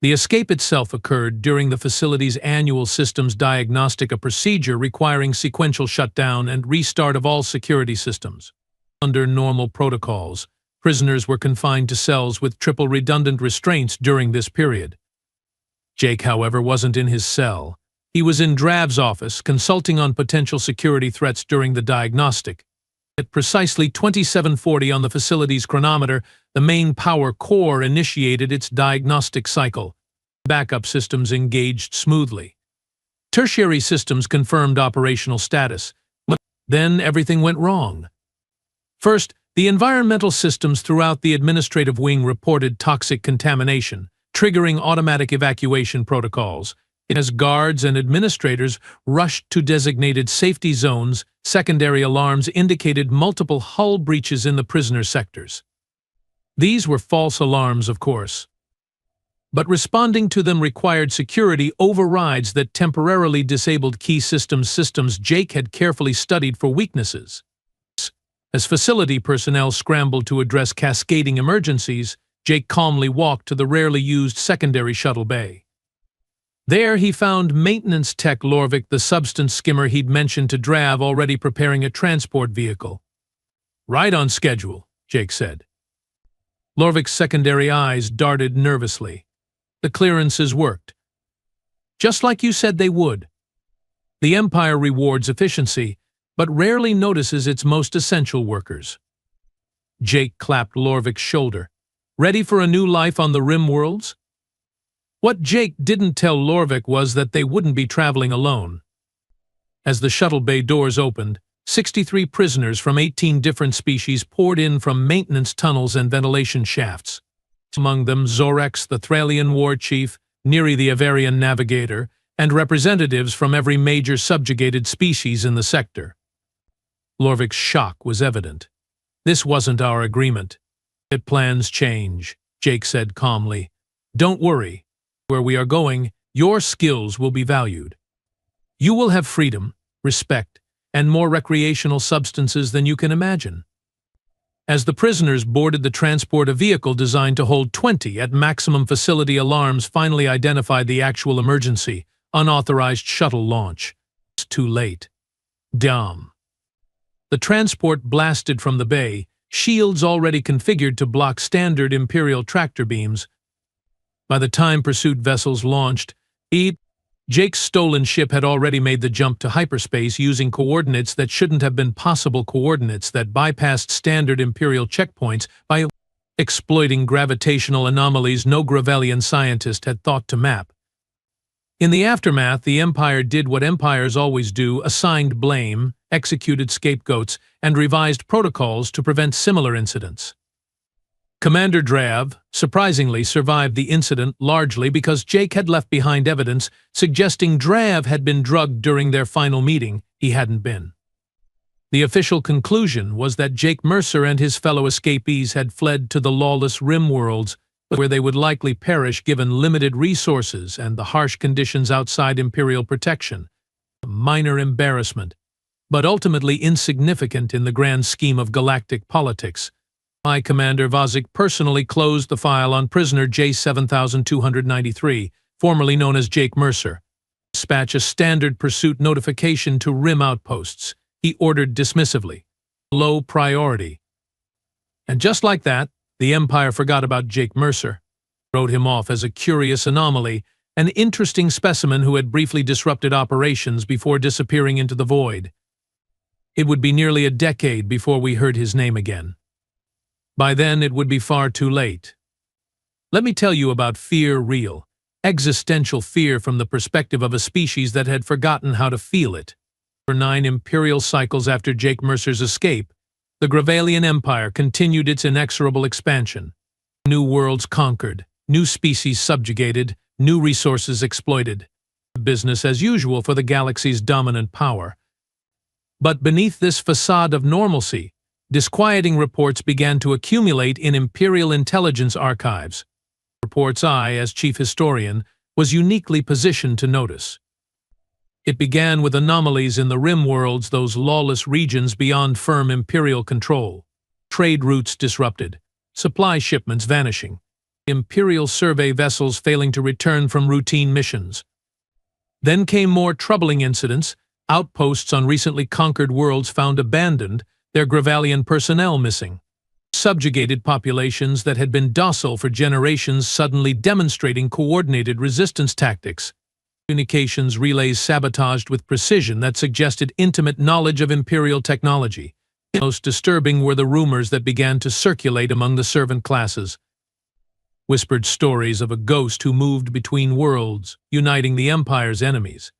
The escape itself occurred during the facility's annual systems diagnostic, a procedure requiring sequential shutdown and restart of all security systems. Under normal protocols, prisoners were confined to cells with triple redundant restraints during this period. Jake, however, wasn't in his cell. He was in Drav's office, consulting on potential security threats during the diagnostic. At precisely 2740 on the facility's chronometer, the main power core initiated its diagnostic cycle. Backup systems engaged smoothly. Tertiary systems confirmed operational status. But then everything went wrong. First, the environmental systems throughout the administrative wing reported toxic contamination, triggering automatic evacuation protocols. As guards and administrators rushed to designated safety zones, secondary alarms indicated multiple hull breaches in the prisoner sectors. These were false alarms, of course. But responding to them required security overrides that temporarily disabled key systems Jake had carefully studied for weaknesses. As facility personnel scrambled to address cascading emergencies, Jake calmly walked to the rarely used secondary shuttle bay. There he found maintenance tech Lorvik, the substance skimmer he'd mentioned to Drav, already preparing a transport vehicle. "Right on schedule," Jake said. Lorvik's secondary eyes darted nervously. "The clearances worked. Just like you said they would." The Empire rewards efficiency, but rarely notices its most essential workers. Jake clapped Lorvik's shoulder. "Ready for a new life on the Rim Worlds?" What Jake didn't tell Lorvik was that they wouldn't be traveling alone. As the shuttle bay doors opened, 63 prisoners from 18 different species poured in from maintenance tunnels and ventilation shafts. Among them Zorex, the Thralian war chief, Neri the Avarian navigator, and representatives from every major subjugated species in the sector. Lorvik's shock was evident. "This wasn't our agreement." "Plans change," Jake said calmly. "Don't worry. Where we are going, your skills will be valued. You will have freedom, respect, and more recreational substances than you can imagine." As the prisoners boarded the transport, a vehicle designed to hold 20 at maximum facility alarms finally identified the actual emergency: unauthorized shuttle launch. It's too late. Damn. The transport blasted from the bay, shields already configured to block standard Imperial tractor beams. By the time pursuit vessels launched, Jake's stolen ship had already made the jump to hyperspace using coordinates that shouldn't have been possible, coordinates that bypassed standard Imperial checkpoints by exploiting gravitational anomalies no Gravellian scientist had thought to map. In the aftermath, the Empire did what empires always do: assigned blame, executed scapegoats, and revised protocols to prevent similar incidents. Commander Drav, surprisingly, survived the incident largely because Jake had left behind evidence suggesting Drav had been drugged during their final meeting. He hadn't been. The official conclusion was that Jake Mercer and his fellow escapees had fled to the lawless Rim Worlds, where they would likely perish given limited resources and the harsh conditions outside Imperial protection. A minor embarrassment, but ultimately insignificant in the grand scheme of galactic politics. High Commander Vazik personally closed the file on prisoner J7293, formerly known as Jake Mercer. Dispatch a standard pursuit notification to Rim outposts, he ordered dismissively. Low priority. And just like that, the Empire forgot about Jake Mercer, wrote him off as a curious anomaly, an interesting specimen who had briefly disrupted operations before disappearing into the void. It would be nearly a decade before we heard his name again. By then, it would be far too late. Let me tell you about fear real, existential fear from the perspective of a species that had forgotten how to feel it. For 9 Imperial cycles after Jake Mercer's escape, the Gravellian Empire continued its inexorable expansion. New worlds conquered, new species subjugated, new resources exploited. Business as usual for the galaxy's dominant power. But beneath this facade of normalcy, disquieting reports began to accumulate in Imperial intelligence archives. Reports I, as chief historian, was uniquely positioned to notice. It began with anomalies in the Rim Worlds, those lawless regions beyond firm Imperial control. Trade routes disrupted, supply shipments vanishing, Imperial survey vessels failing to return from routine missions. Then came more troubling incidents: outposts on recently conquered worlds found abandoned, their Gravellian personnel missing. Subjugated populations that had been docile for generations suddenly demonstrating coordinated resistance tactics. Communications relays sabotaged with precision that suggested intimate knowledge of Imperial technology. Most disturbing were the rumors that began to circulate among the servant classes. Whispered stories of a ghost who moved between worlds, uniting the Empire's enemies.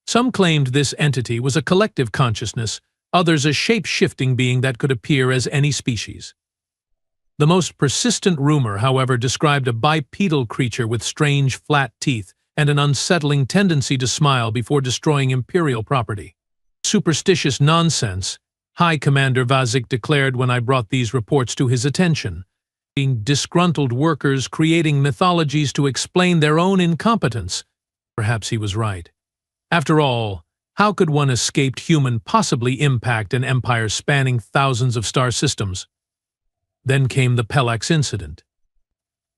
Some claimed this entity was a collective consciousness, others a shape-shifting being that could appear as any species. The most persistent rumor, however, described a bipedal creature with strange, flat teeth and an unsettling tendency to smile before destroying Imperial property. Superstitious nonsense, High Commander Vazik declared when I brought these reports to his attention. Being disgruntled workers creating mythologies to explain their own incompetence. Perhaps he was right. After all, How could one escaped human possibly impact an empire spanning thousands of star systems? Then came the Pelax incident.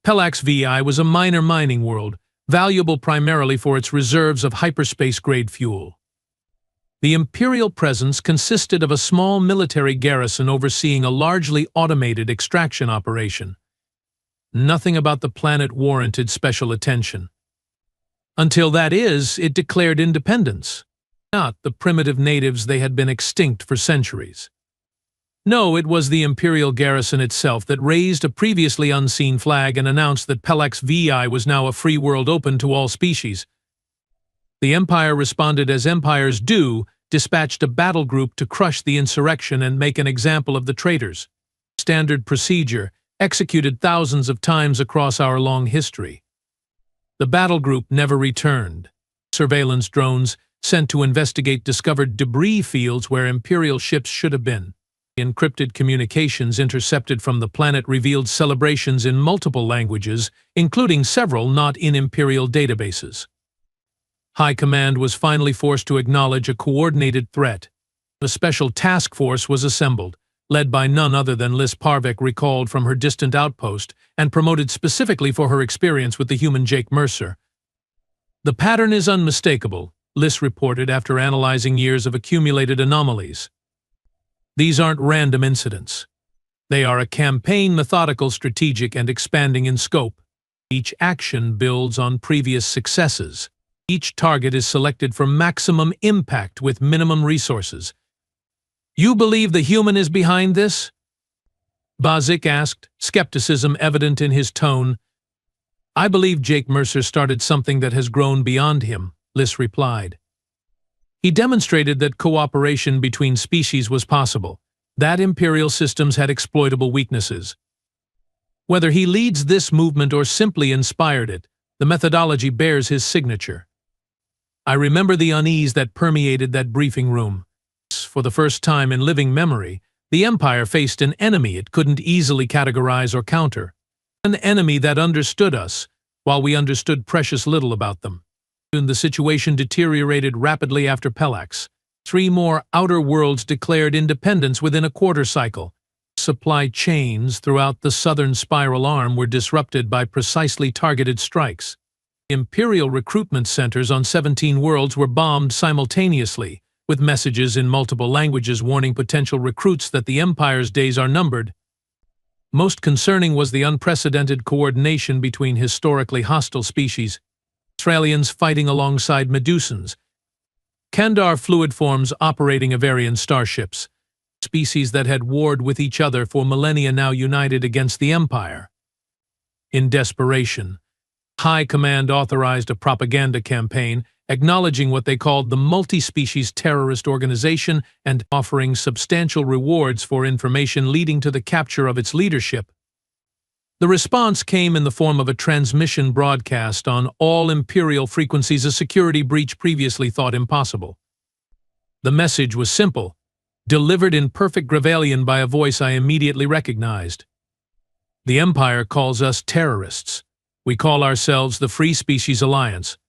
Pelax VI was a minor mining world, valuable primarily for its reserves of hyperspace-grade fuel. The Imperial presence consisted of a small military garrison overseeing a largely automated extraction operation. Nothing about the planet warranted special attention. Until it declared independence. Not the primitive natives, they had been extinct for centuries. No, it was the Imperial garrison itself that raised a previously unseen flag and announced that Pelax VI was now a free world open to all species. The Empire responded as empires do, dispatched a battle group to crush the insurrection and make an example of the traitors. Standard procedure, executed thousands of times across our long history. The battle group never returned. Surveillance drones, sent to investigate, discovered debris fields where Imperial ships should have been. Encrypted communications intercepted from the planet revealed celebrations in multiple languages, including several not in Imperial databases. High Command was finally forced to acknowledge a coordinated threat. A special task force was assembled, led by none other than Liz Parvek, recalled from her distant outpost and promoted specifically for her experience with the human Jake Mercer. "The pattern is unmistakable," Liz reported after analyzing years of accumulated anomalies. "These aren't random incidents. They are a campaign, methodical, strategic, and expanding in scope. Each action builds on previous successes. Each target is selected for maximum impact with minimum resources." "You believe the human is behind this?" Bazik asked, skepticism evident in his tone. "I believe Jake Mercer started something that has grown beyond him," Liz replied. "He demonstrated that cooperation between species was possible, that Imperial systems had exploitable weaknesses. Whether he leads this movement or simply inspired it, the methodology bears his signature." I remember the unease that permeated that briefing room. For the first time in living memory, the Empire faced an enemy it couldn't easily categorize or counter. An enemy that understood us, while we understood precious little about them. The situation deteriorated rapidly after Pelax. 3 more outer worlds declared independence within a quarter cycle. Supply chains throughout the southern spiral arm were disrupted by precisely targeted strikes. Imperial recruitment centers on 17 worlds were bombed simultaneously, with messages in multiple languages warning potential recruits that the Empire's days are numbered. Most concerning was the unprecedented coordination between historically hostile species. Australians fighting alongside Medusans. Kandar fluid forms operating Avarian starships. Species that had warred with each other for millennia now united against the Empire. In desperation, High Command authorized a propaganda campaign acknowledging what they called the multi-species terrorist organization and offering substantial rewards for information leading to the capture of its leadership. The response came in the form of a transmission broadcast on all Imperial frequencies, a security breach previously thought impossible. The message was simple, delivered in perfect Gravalian by a voice I immediately recognized. "The Empire calls us terrorists. We call ourselves the Free Species Alliance.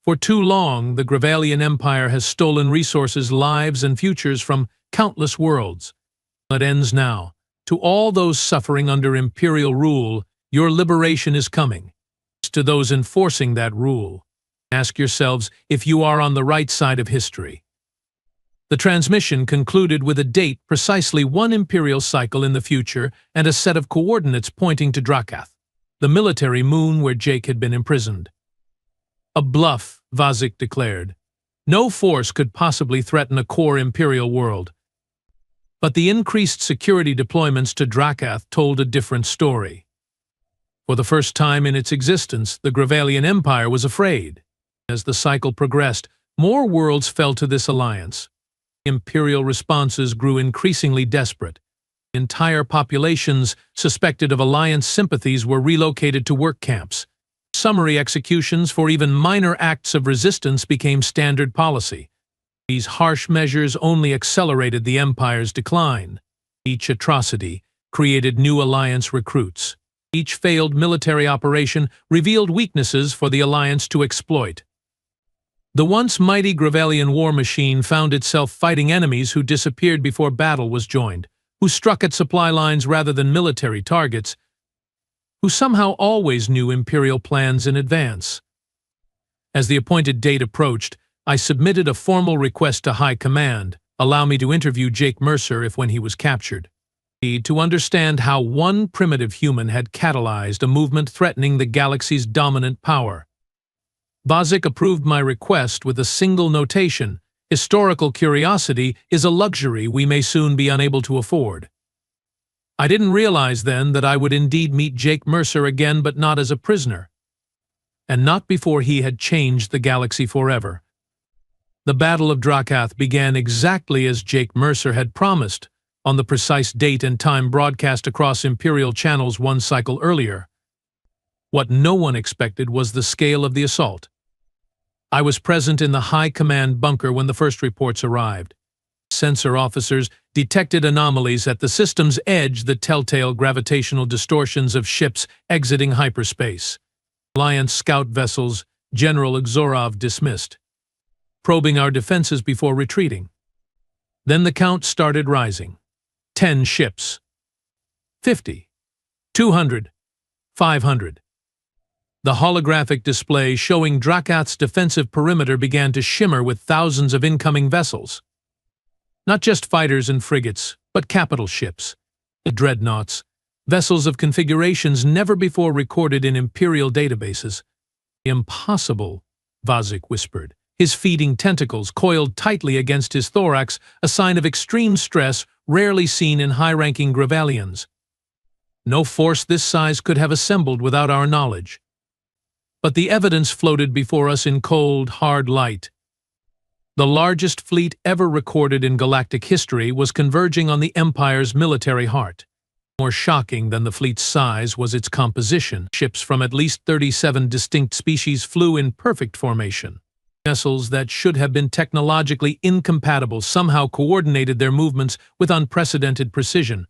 For too long, the Gravalian Empire has stolen resources, lives, and futures from countless worlds. It ends now. To all those suffering under Imperial rule, your liberation is coming. To those enforcing that rule, ask yourselves if you are on the right side of history." The transmission concluded with a date, precisely 1 Imperial cycle in the future, and a set of coordinates pointing to Drakath, the military moon where Jake had been imprisoned. "A bluff," Vazik declared. "No force could possibly threaten a core Imperial world." But the increased security deployments to Drakath told a different story. For the first time in its existence, the Gravalian Empire was afraid. As the cycle progressed, more worlds fell to this alliance. Imperial responses grew increasingly desperate. Entire populations suspected of alliance sympathies were relocated to work camps. Summary executions for even minor acts of resistance became standard policy. These harsh measures only accelerated the Empire's decline. Each atrocity created new alliance recruits. Each failed military operation revealed weaknesses for the alliance to exploit. The once mighty Gravelian war machine found itself fighting enemies who disappeared before battle was joined, who struck at supply lines rather than military targets, who somehow always knew Imperial plans in advance. As the appointed date approached, I submitted a formal request to High Command, allow me to interview Jake Mercer if when he was captured. To understand how one primitive human had catalyzed a movement threatening the galaxy's dominant power. Vazik approved my request with a single notation: historical curiosity is a luxury we may soon be unable to afford. I didn't realize then that I would indeed meet Jake Mercer again, but not as a prisoner. And not before he had changed the galaxy forever. The Battle of Drakath began exactly as Jake Mercer had promised, on the precise date and time broadcast across Imperial channels one cycle earlier. What no one expected was the scale of the assault. I was present in the High Command bunker when the first reports arrived. Sensor officers detected anomalies at the system's edge, the telltale gravitational distortions of ships exiting hyperspace. Alliance scout vessels, General Exorov dismissed, probing our defenses before retreating. Then the count started rising. 10 ships. 50. 200. 500. The holographic display showing Drakath's defensive perimeter began to shimmer with thousands of incoming vessels. Not just fighters and frigates, but capital ships, dreadnoughts, vessels of configurations never before recorded in Imperial databases. Impossible, Vazik whispered, his feeding tentacles coiled tightly against his thorax, a sign of extreme stress rarely seen in high-ranking Gravelians. No force this size could have assembled without our knowledge. But the evidence floated before us in cold, hard light. The largest fleet ever recorded in galactic history was converging on the Empire's military heart. More shocking than the fleet's size was its composition. Ships from at least 37 distinct species flew in perfect formation. Vessels that should have been technologically incompatible somehow coordinated their movements with unprecedented precision.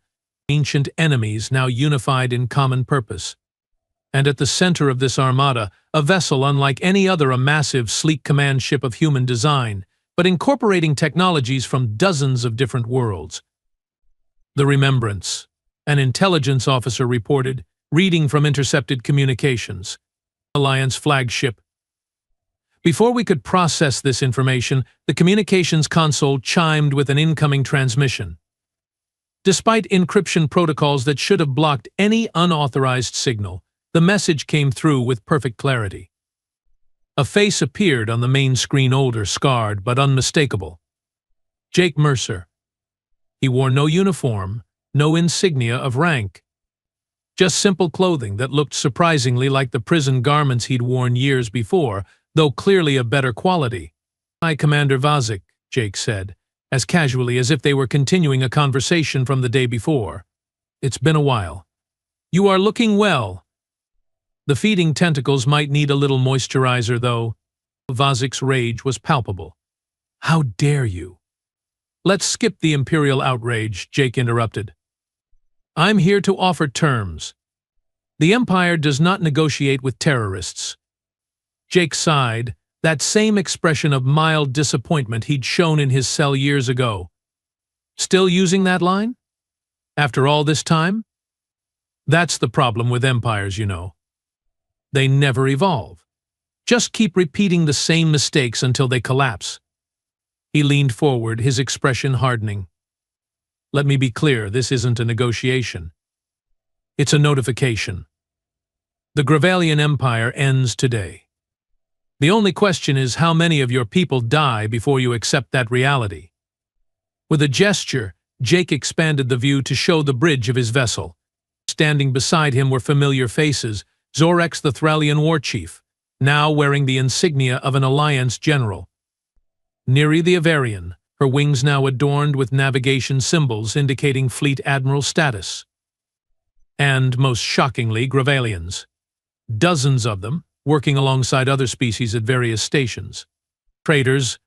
Ancient enemies now unified in common purpose. And at the center of this armada, a vessel unlike any other, a massive, sleek command ship of human design, but incorporating technologies from dozens of different worlds. The Remembrance, an intelligence officer reported, reading from intercepted communications. Alliance flagship. Before we could process this information, the communications console chimed with an incoming transmission. Despite encryption protocols that should have blocked any unauthorized signal, the message came through with perfect clarity. A face appeared on the main screen, older, scarred, but unmistakable. Jake Mercer. He wore no uniform, no insignia of rank. Just simple clothing that looked surprisingly like the prison garments he'd worn years before, though clearly of better quality. "Hi, Commander Vazik," Jake said, as casually as if they were continuing a conversation from the day before. "It's been a while. You are looking well. The feeding tentacles might need a little moisturizer, though." Vazik's rage was palpable. "How dare you?" "Let's skip the Imperial outrage," Jake interrupted. "I'm here to offer terms. The Empire does not negotiate with terrorists." Jake sighed, that same expression of mild disappointment he'd shown in his cell years ago. Still using that line? After all this time? That's the problem with empires, you know. They never evolve. Just keep repeating the same mistakes until they collapse. He leaned forward, his expression hardening. "Let me be clear, this isn't a negotiation. It's a notification. The Gravelian Empire ends today. The only question is how many of your people die before you accept that reality." With a gesture, Jake expanded the view to show the bridge of his vessel. Standing beside him were familiar faces: Zorex, the Thralian war chief, now wearing the insignia of an Alliance general. Neri the Avarian, her wings now adorned with navigation symbols indicating fleet admiral status. And, most shockingly, Gravelians. Dozens of them, working alongside other species at various stations. "Traitors,"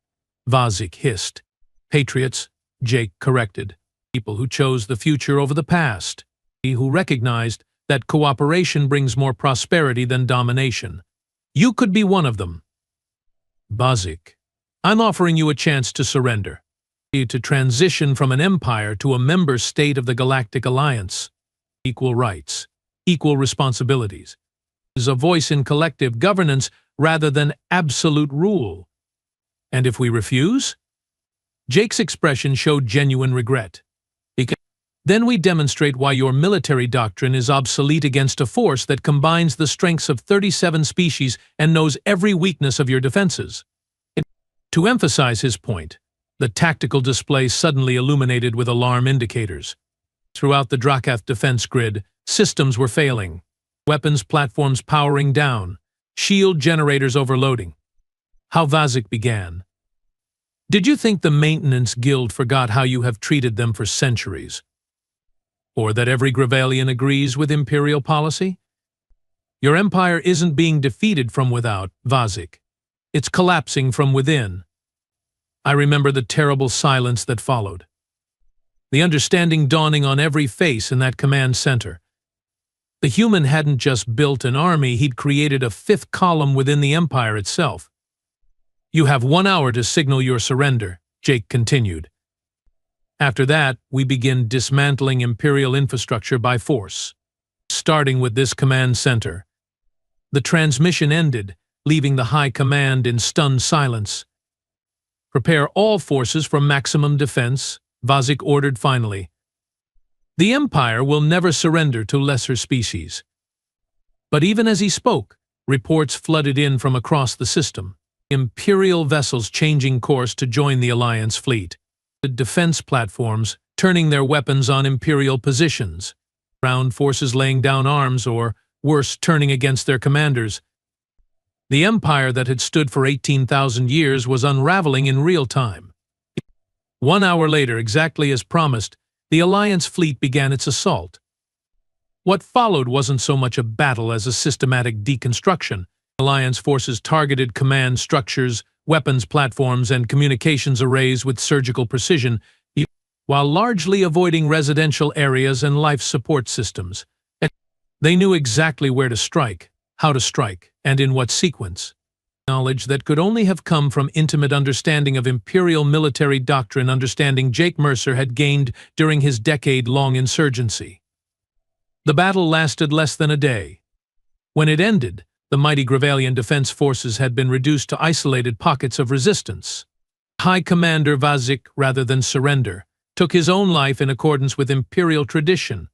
Vazik hissed. "Patriots," Jake corrected. "People who chose the future over the past. Who recognized that cooperation brings more prosperity than domination. You could be one of them." Bazik, I'm offering you a chance to surrender, to transition from an empire to a member state of the Galactic Alliance. Equal rights, equal responsibilities. Is a voice in collective governance rather than absolute rule. And if we refuse? Jake's expression showed genuine regret. Then we demonstrate why your military doctrine is obsolete against a force that combines the strengths of 37 species and knows every weakness of your defenses. To emphasize his point, the tactical display suddenly illuminated with alarm indicators. Throughout the Drakath defense grid, systems were failing, weapons platforms powering down, shield generators overloading. How Vazik began. Did you think the Maintenance Guild forgot how you have treated them for centuries? Or that every Gravalian agrees with Imperial policy? Your empire isn't being defeated from without, Vazik. It's collapsing from within. I remember the terrible silence that followed. The understanding dawning on every face in that command center. The human hadn't just built an army, he'd created a fifth column within the empire itself. You have 1 hour to signal your surrender, Jake continued. After that, we begin dismantling Imperial infrastructure by force. Starting with this command center. The transmission ended, leaving the High Command in stunned silence. Prepare all forces for maximum defense, Vazik ordered finally. The Empire will never surrender to lesser species. But even as he spoke, reports flooded in from across the system. Imperial vessels changing course to join the Alliance fleet. The defense platforms turning their weapons on Imperial positions. Ground forces laying down arms or, worse, turning against their commanders. The empire that had stood for 18,000 years was unraveling in real time. 1 hour later, exactly as promised, the Alliance fleet began its assault. What followed wasn't so much a battle as a systematic deconstruction. Alliance forces targeted command structures, weapons platforms, and communications arrays with surgical precision, while largely avoiding residential areas and life support systems. They knew exactly where to strike, how to strike, and in what sequence. Knowledge that could only have come from intimate understanding of Imperial military doctrine, understanding Jake Mercer had gained during his decade-long insurgency. The battle lasted less than a day. When it ended, the mighty Gravalian defense forces had been reduced to isolated pockets of resistance. High Commander Vazik, rather than surrender, took his own life in accordance with Imperial tradition.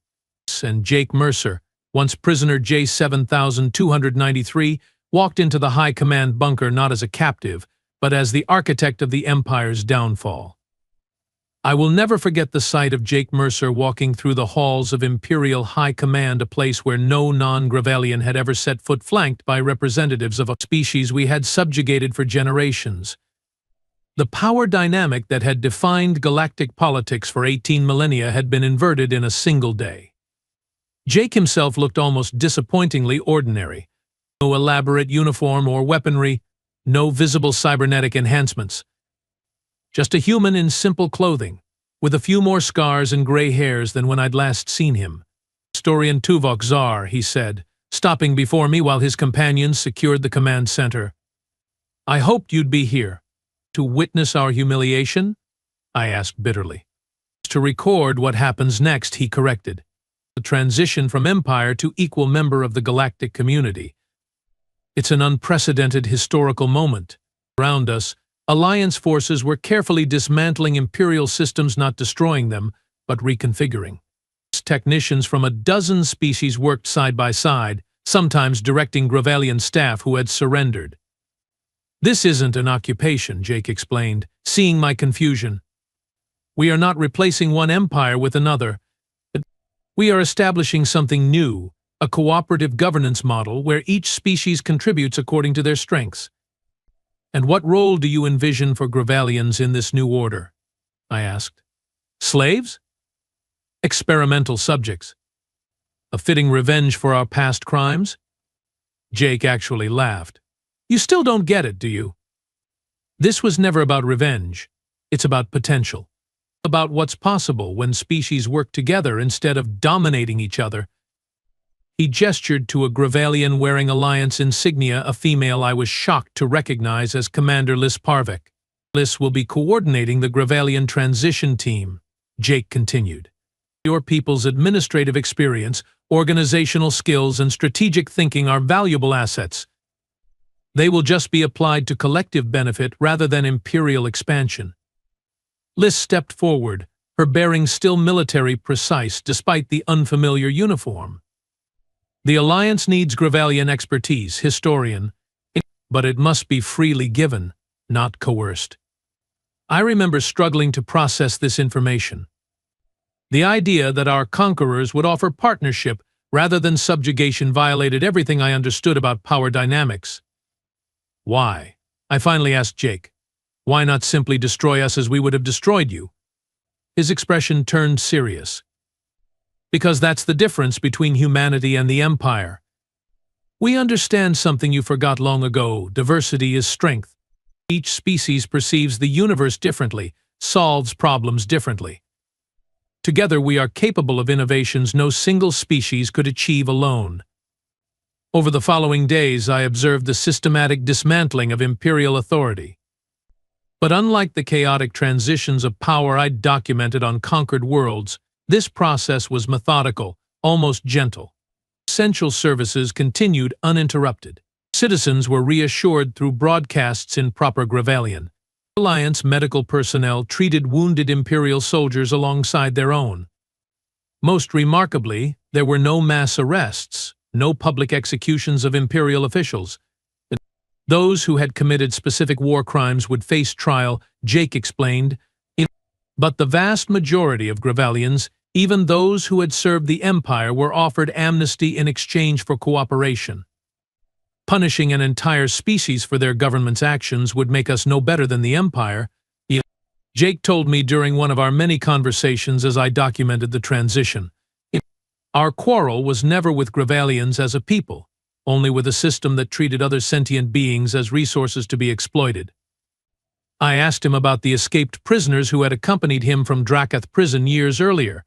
And Jake Mercer, once prisoner J7293, walked into the High Command bunker not as a captive, but as the architect of the Empire's downfall. I will never forget the sight of Jake Mercer walking through the halls of Imperial High Command, a place where no non-Gravalian had ever set foot, flanked by representatives of a species we had subjugated for generations. The power dynamic that had defined galactic politics for 18 millennia had been inverted in a single day. Jake himself looked almost disappointingly ordinary. No elaborate uniform or weaponry, no visible cybernetic enhancements. Just a human in simple clothing, with a few more scars and gray hairs than when I'd last seen him. Historian Tuvok Zar, he said, stopping before me while his companions secured the command center. I hoped you'd be here. To witness our humiliation? I asked bitterly. To record what happens next, he corrected. The transition from Empire to equal member of the galactic community. It's an unprecedented historical moment. Around us, Alliance forces were carefully dismantling Imperial systems, not destroying them, but reconfiguring. Technicians from a dozen species worked side by side, sometimes directing Gravalian staff who had surrendered. This isn't an occupation, Jake explained, seeing my confusion. We are not replacing one empire with another, but we are establishing something new, a cooperative governance model where each species contributes according to their strengths. And what role do you envision for Gravalians in this new order? I asked. Slaves? Experimental subjects. A fitting revenge for our past crimes? Jake actually laughed. You still don't get it, do you? This was never about revenge. It's about potential. About what's possible when species work together instead of dominating each other. He gestured to a Gravalian wearing Alliance insignia, a female I was shocked to recognize as Commander Liz Parvik. Liz will be coordinating the Gravalian transition team, Jake continued. Your people's administrative experience, organizational skills, and strategic thinking are valuable assets. They will just be applied to collective benefit rather than imperial expansion. Liz stepped forward, her bearing still military precise despite the unfamiliar uniform. The Alliance needs Gravalian expertise, historian, but it must be freely given, not coerced. I remember struggling to process this information. The idea that our conquerors would offer partnership rather than subjugation violated everything I understood about power dynamics. Why? I finally asked Jake. Why not simply destroy us as we would have destroyed you? His expression turned serious. Because that's the difference between humanity and the Empire. We understand something you forgot long ago: diversity is strength. Each species perceives the universe differently, solves problems differently. Together we are capable of innovations no single species could achieve alone. Over the following days, I observed the systematic dismantling of imperial authority. But unlike the chaotic transitions of power I'd documented on conquered worlds, this process was methodical, almost gentle. Essential services continued uninterrupted. Citizens were reassured through broadcasts in proper Gravalian. Alliance medical personnel treated wounded Imperial soldiers alongside their own. Most remarkably, there were no mass arrests, no public executions of Imperial officials. Those who had committed specific war crimes would face trial, Jake explained. But the vast majority of Gravalians, even those who had served the Empire, were offered amnesty in exchange for cooperation. Punishing an entire species for their government's actions would make us no better than the Empire, Jake told me during one of our many conversations as I documented the transition. Our quarrel was never with Gravalians as a people, only with a system that treated other sentient beings as resources to be exploited. I asked him about the escaped prisoners who had accompanied him from Drakath prison years earlier.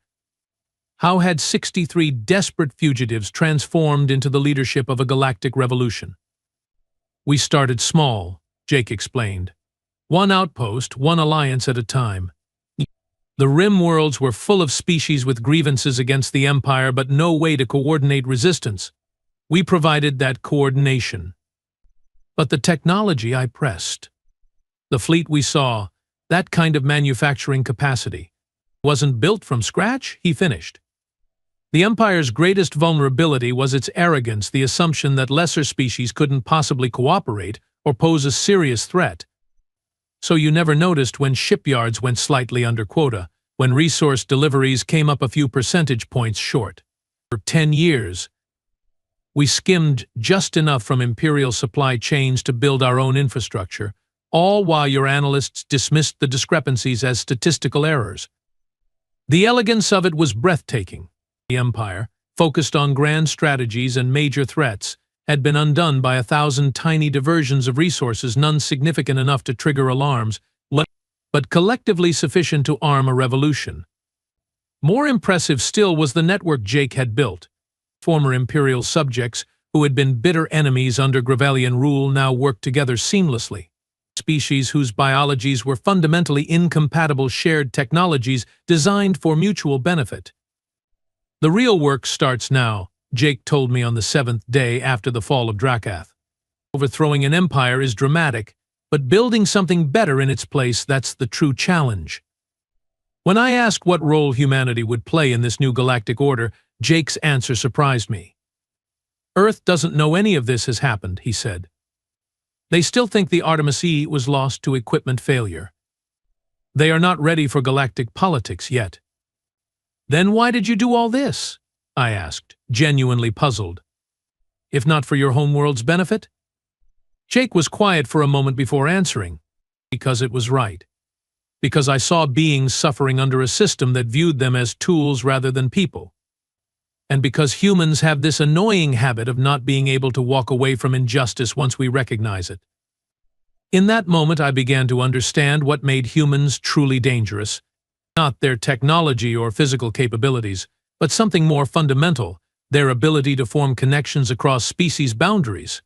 How had 63 desperate fugitives transformed into the leadership of a galactic revolution? We started small, Jake explained. One outpost, one alliance at a time. The rim worlds were full of species with grievances against the Empire but no way to coordinate resistance. We provided that coordination. But the technology I pressed. The fleet we saw, that kind of manufacturing capacity, wasn't built from scratch, he finished. The Empire's greatest vulnerability was its arrogance, the assumption that lesser species couldn't possibly cooperate or pose a serious threat. So you never noticed when shipyards went slightly under quota, when resource deliveries came up a few percentage points short. For 10 years, we skimmed just enough from Imperial supply chains to build our own infrastructure, all while your analysts dismissed the discrepancies as statistical errors. The elegance of it was breathtaking. The Empire, focused on grand strategies and major threats, had been undone by 1,000 tiny diversions of resources, none significant enough to trigger alarms, but collectively sufficient to arm a revolution. More impressive still was the network Jake had built. Former Imperial subjects, who had been bitter enemies under Gravalian rule, now worked together seamlessly. Species whose biologies were fundamentally incompatible shared technologies designed for mutual benefit. The real work starts now, Jake told me on the 7th day after the fall of Drakath. Overthrowing an empire is dramatic, but building something better in its place, that's the true challenge. When I asked what role humanity would play in this new galactic order, Jake's answer surprised me. Earth doesn't know any of this has happened, he said. They still think the Artemis E was lost to equipment failure. They are not ready for galactic politics yet. Then why did you do all this? I asked, genuinely puzzled. If not for your homeworld's benefit? Jake was quiet for a moment before answering. Because it was right. Because I saw beings suffering under a system that viewed them as tools rather than people. And because humans have this annoying habit of not being able to walk away from injustice once we recognize it. In that moment, I began to understand what made humans truly dangerous. Not their technology or physical capabilities, but something more fundamental, their ability to form connections across species boundaries,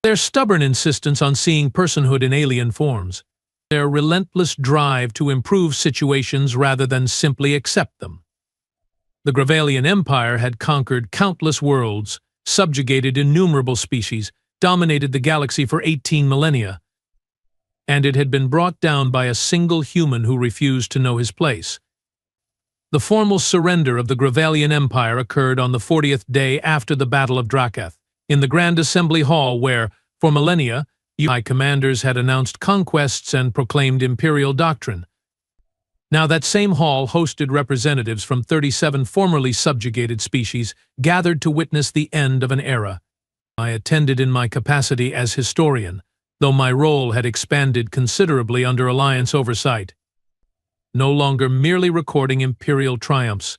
their stubborn insistence on seeing personhood in alien forms, their relentless drive to improve situations rather than simply accept them. The Gravalian Empire had conquered countless worlds, subjugated innumerable species, dominated the galaxy for 18 millennia, and it had been brought down by a single human who refused to know his place. The formal surrender of the Gravalian Empire occurred on the 40th day after the Battle of Drakath, in the Grand Assembly Hall where, for millennia, UI commanders had announced conquests and proclaimed imperial doctrine. Now that same hall hosted representatives from 37 formerly subjugated species gathered to witness the end of an era. I attended in my capacity as historian, though my role had expanded considerably under Alliance oversight. No longer merely recording imperial triumphs,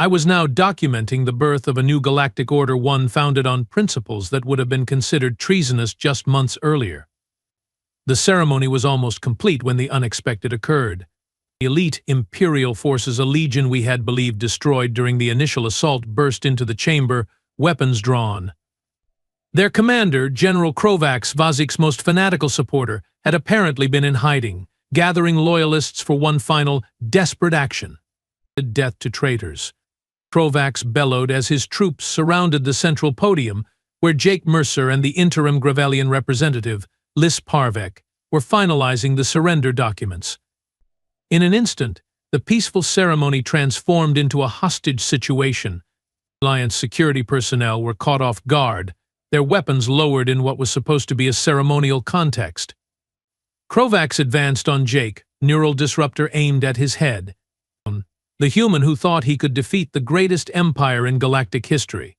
I was now documenting the birth of a new galactic order, one founded on principles that would have been considered treasonous just months earlier. The ceremony was almost complete when the unexpected occurred. The elite imperial forces, a legion we had believed destroyed during the initial assault, burst into the chamber, weapons drawn. Their commander, General Krovax, Vazik's most fanatical supporter, had apparently been in hiding, gathering loyalists for one final, desperate action. Death to traitors. Krovax bellowed as his troops surrounded the central podium, where Jake Mercer and the interim Gravalian representative, Lis Parvek, were finalizing the surrender documents. In an instant, the peaceful ceremony transformed into a hostage situation. Alliance security personnel were caught off guard, their weapons lowered in what was supposed to be a ceremonial context. Krovax advanced on Jake, neural disruptor aimed at his head. The human who thought he could defeat the greatest empire in galactic history.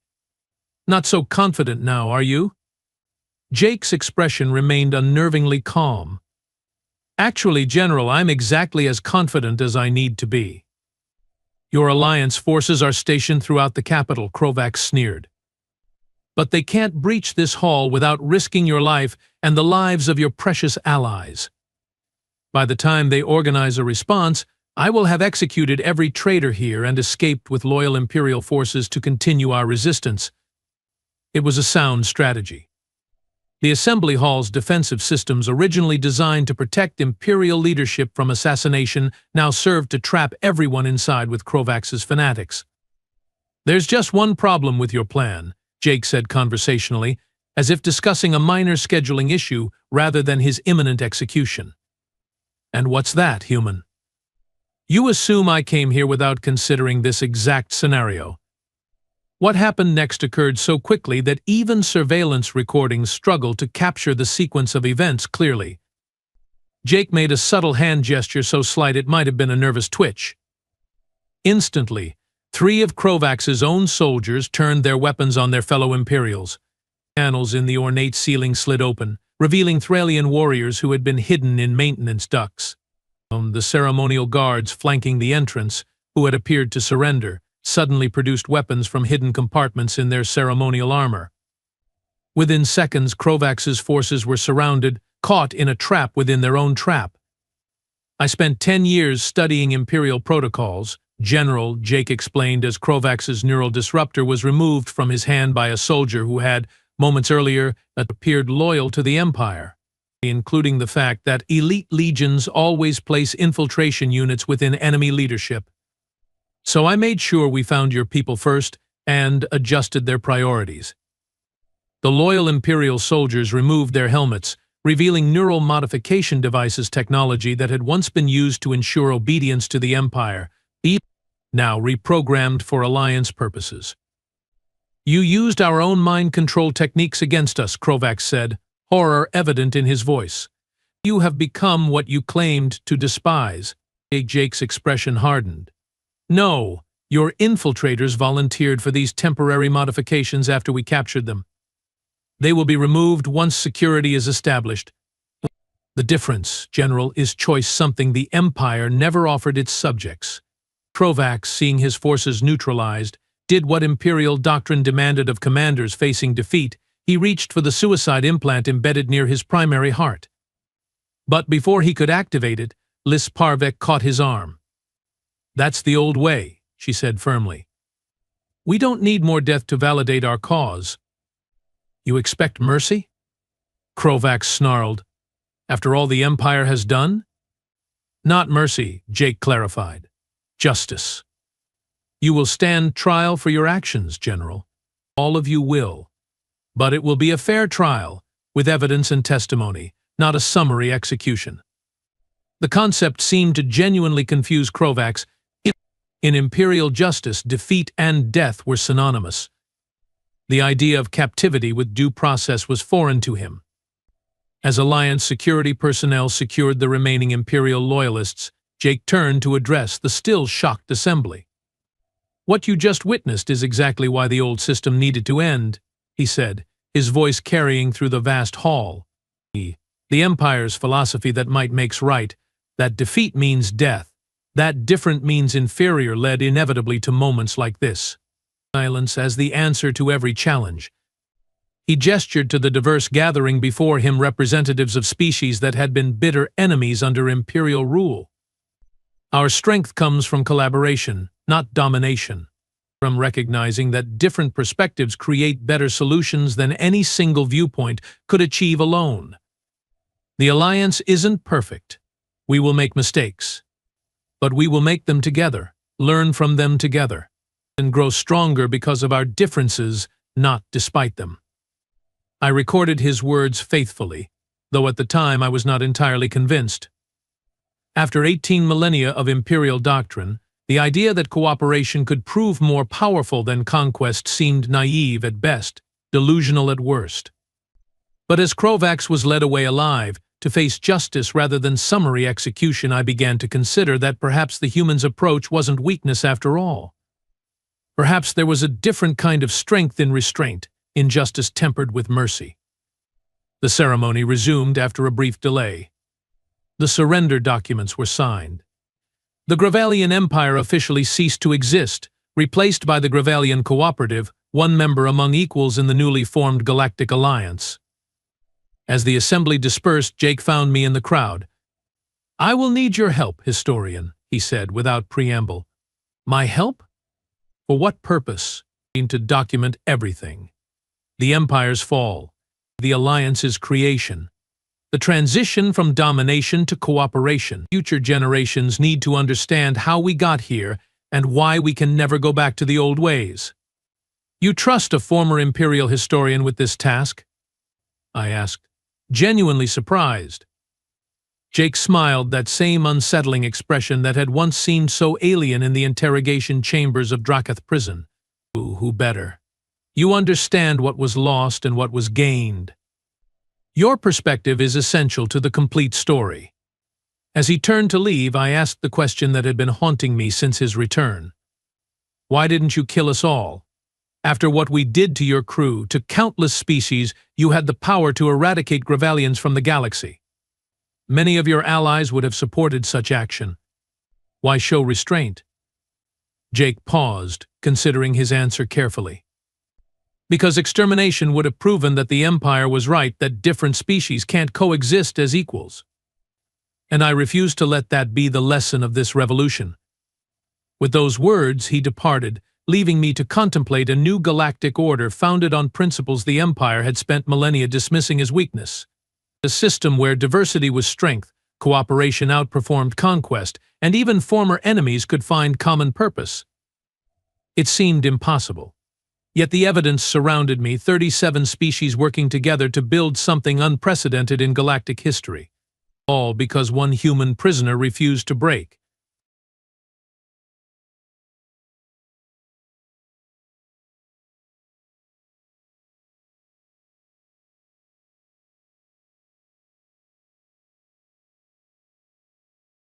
Not so confident now, are you? Jake's expression remained unnervingly calm. Actually, General, I'm exactly as confident as I need to be. Your Alliance forces are stationed throughout the capital, Krovax sneered. But they can't breach this hall without risking your life and the lives of your precious allies. By the time they organize a response, I will have executed every traitor here and escaped with loyal Imperial forces to continue our resistance. It was a sound strategy. The Assembly Hall's defensive systems, originally designed to protect Imperial leadership from assassination, now served to trap everyone inside with Krovax's fanatics. There's just one problem with your plan, Jake said conversationally, as if discussing a minor scheduling issue rather than his imminent execution. And what's that, human? You assume I came here without considering this exact scenario. What happened next occurred so quickly that even surveillance recordings struggle to capture the sequence of events clearly. Jake made a subtle hand gesture so slight it might have been a nervous twitch. Instantly, 3 of Krovax's own soldiers turned their weapons on their fellow Imperials. Panels in the ornate ceiling slid open, revealing Thralian warriors who had been hidden in maintenance ducts. The ceremonial guards flanking the entrance, who had appeared to surrender, suddenly produced weapons from hidden compartments in their ceremonial armor. Within seconds, Krovax's forces were surrounded, caught in a trap within their own trap. I spent 10 years studying Imperial protocols, General, Jake explained as Krovax's neural disruptor was removed from his hand by a soldier who had, moments earlier, appeared loyal to the Empire, including the fact that elite legions always place infiltration units within enemy leadership. So I made sure we found your people first and adjusted their priorities. The loyal Imperial soldiers removed their helmets, revealing neural modification devices technology that had once been used to ensure obedience to the Empire, now reprogrammed for Alliance purposes. You used our own mind control techniques against us, Krovax said, horror evident in his voice. You have become what you claimed to despise. Jake's expression hardened. No, your infiltrators volunteered for these temporary modifications after we captured them. They will be removed once security is established. The difference, General, is choice, something the Empire never offered its subjects. Krovax, seeing his forces neutralized, did what Imperial doctrine demanded of commanders facing defeat. He reached for the suicide implant embedded near his primary heart. But before he could activate it, Lis Parvek caught his arm. That's the old way, she said firmly. We don't need more death to validate our cause. You expect mercy? Kovacs snarled. After all the Empire has done? Not mercy, Jake clarified. Justice. You will stand trial for your actions, General. All of you will. But it will be a fair trial, with evidence and testimony, not a summary execution. The concept seemed to genuinely confuse Kovacs. In imperial justice, defeat and death were synonymous. The idea of captivity with due process was foreign to him. As Alliance security personnel secured the remaining Imperial loyalists, Jake turned to address the still shocked assembly. What you just witnessed is exactly why the old system needed to end, he said, his voice carrying through the vast hall. The Empire's philosophy that might makes right, that defeat means death, that different means inferior led inevitably to moments like this. Silence as the answer to every challenge. He gestured to the diverse gathering before him, representatives of species that had been bitter enemies under Imperial rule. Our strength comes from collaboration, not domination. From recognizing that different perspectives create better solutions than any single viewpoint could achieve alone. The Alliance isn't perfect. We will make mistakes. But we will make them together, learn from them together, and grow stronger because of our differences, not despite them. I recorded his words faithfully, though at the time I was not entirely convinced. After 18 millennia of imperial doctrine, the idea that cooperation could prove more powerful than conquest seemed naive at best, delusional at worst. But as Kovacs was led away alive, to face justice rather than summary execution, I began to consider that perhaps the humans' approach wasn't weakness after all. Perhaps there was a different kind of strength in restraint, injustice tempered with mercy. The ceremony resumed after a brief delay. The surrender documents were signed. The Gravalian Empire officially ceased to exist, replaced by the Gravalian Cooperative, one member among equals in the newly formed Galactic Alliance. As the assembly dispersed, Jake found me in the crowd. I will need your help, historian, he said without preamble. My help? For what purpose? To document everything. The Empire's fall, the Alliance's creation, the transition from domination to cooperation. Future generations need to understand how we got here and why we can never go back to the old ways. You trust a former Imperial historian with this task? I asked, genuinely surprised. Jake smiled, that same unsettling expression that had once seemed so alien in the interrogation chambers of Drakath prison. Who better? You understand what was lost and what was gained. Your perspective is essential to the complete story. As he turned to leave, I asked the question that had been haunting me since his return. Why didn't you kill us all? After what we did to your crew, to countless species, you had the power to eradicate Gravalians from the galaxy. Many of your allies would have supported such action. Why show restraint? Jake paused, considering his answer carefully. Because extermination would have proven that the Empire was right, that different species can't coexist as equals. And I refuse to let that be the lesson of this revolution. With those words, he departed, leaving me to contemplate a new galactic order founded on principles the Empire had spent millennia dismissing as weakness. A system where diversity was strength, cooperation outperformed conquest, and even former enemies could find common purpose. It seemed impossible. Yet the evidence surrounded me, 37 species working together to build something unprecedented in galactic history. All because one human prisoner refused to break.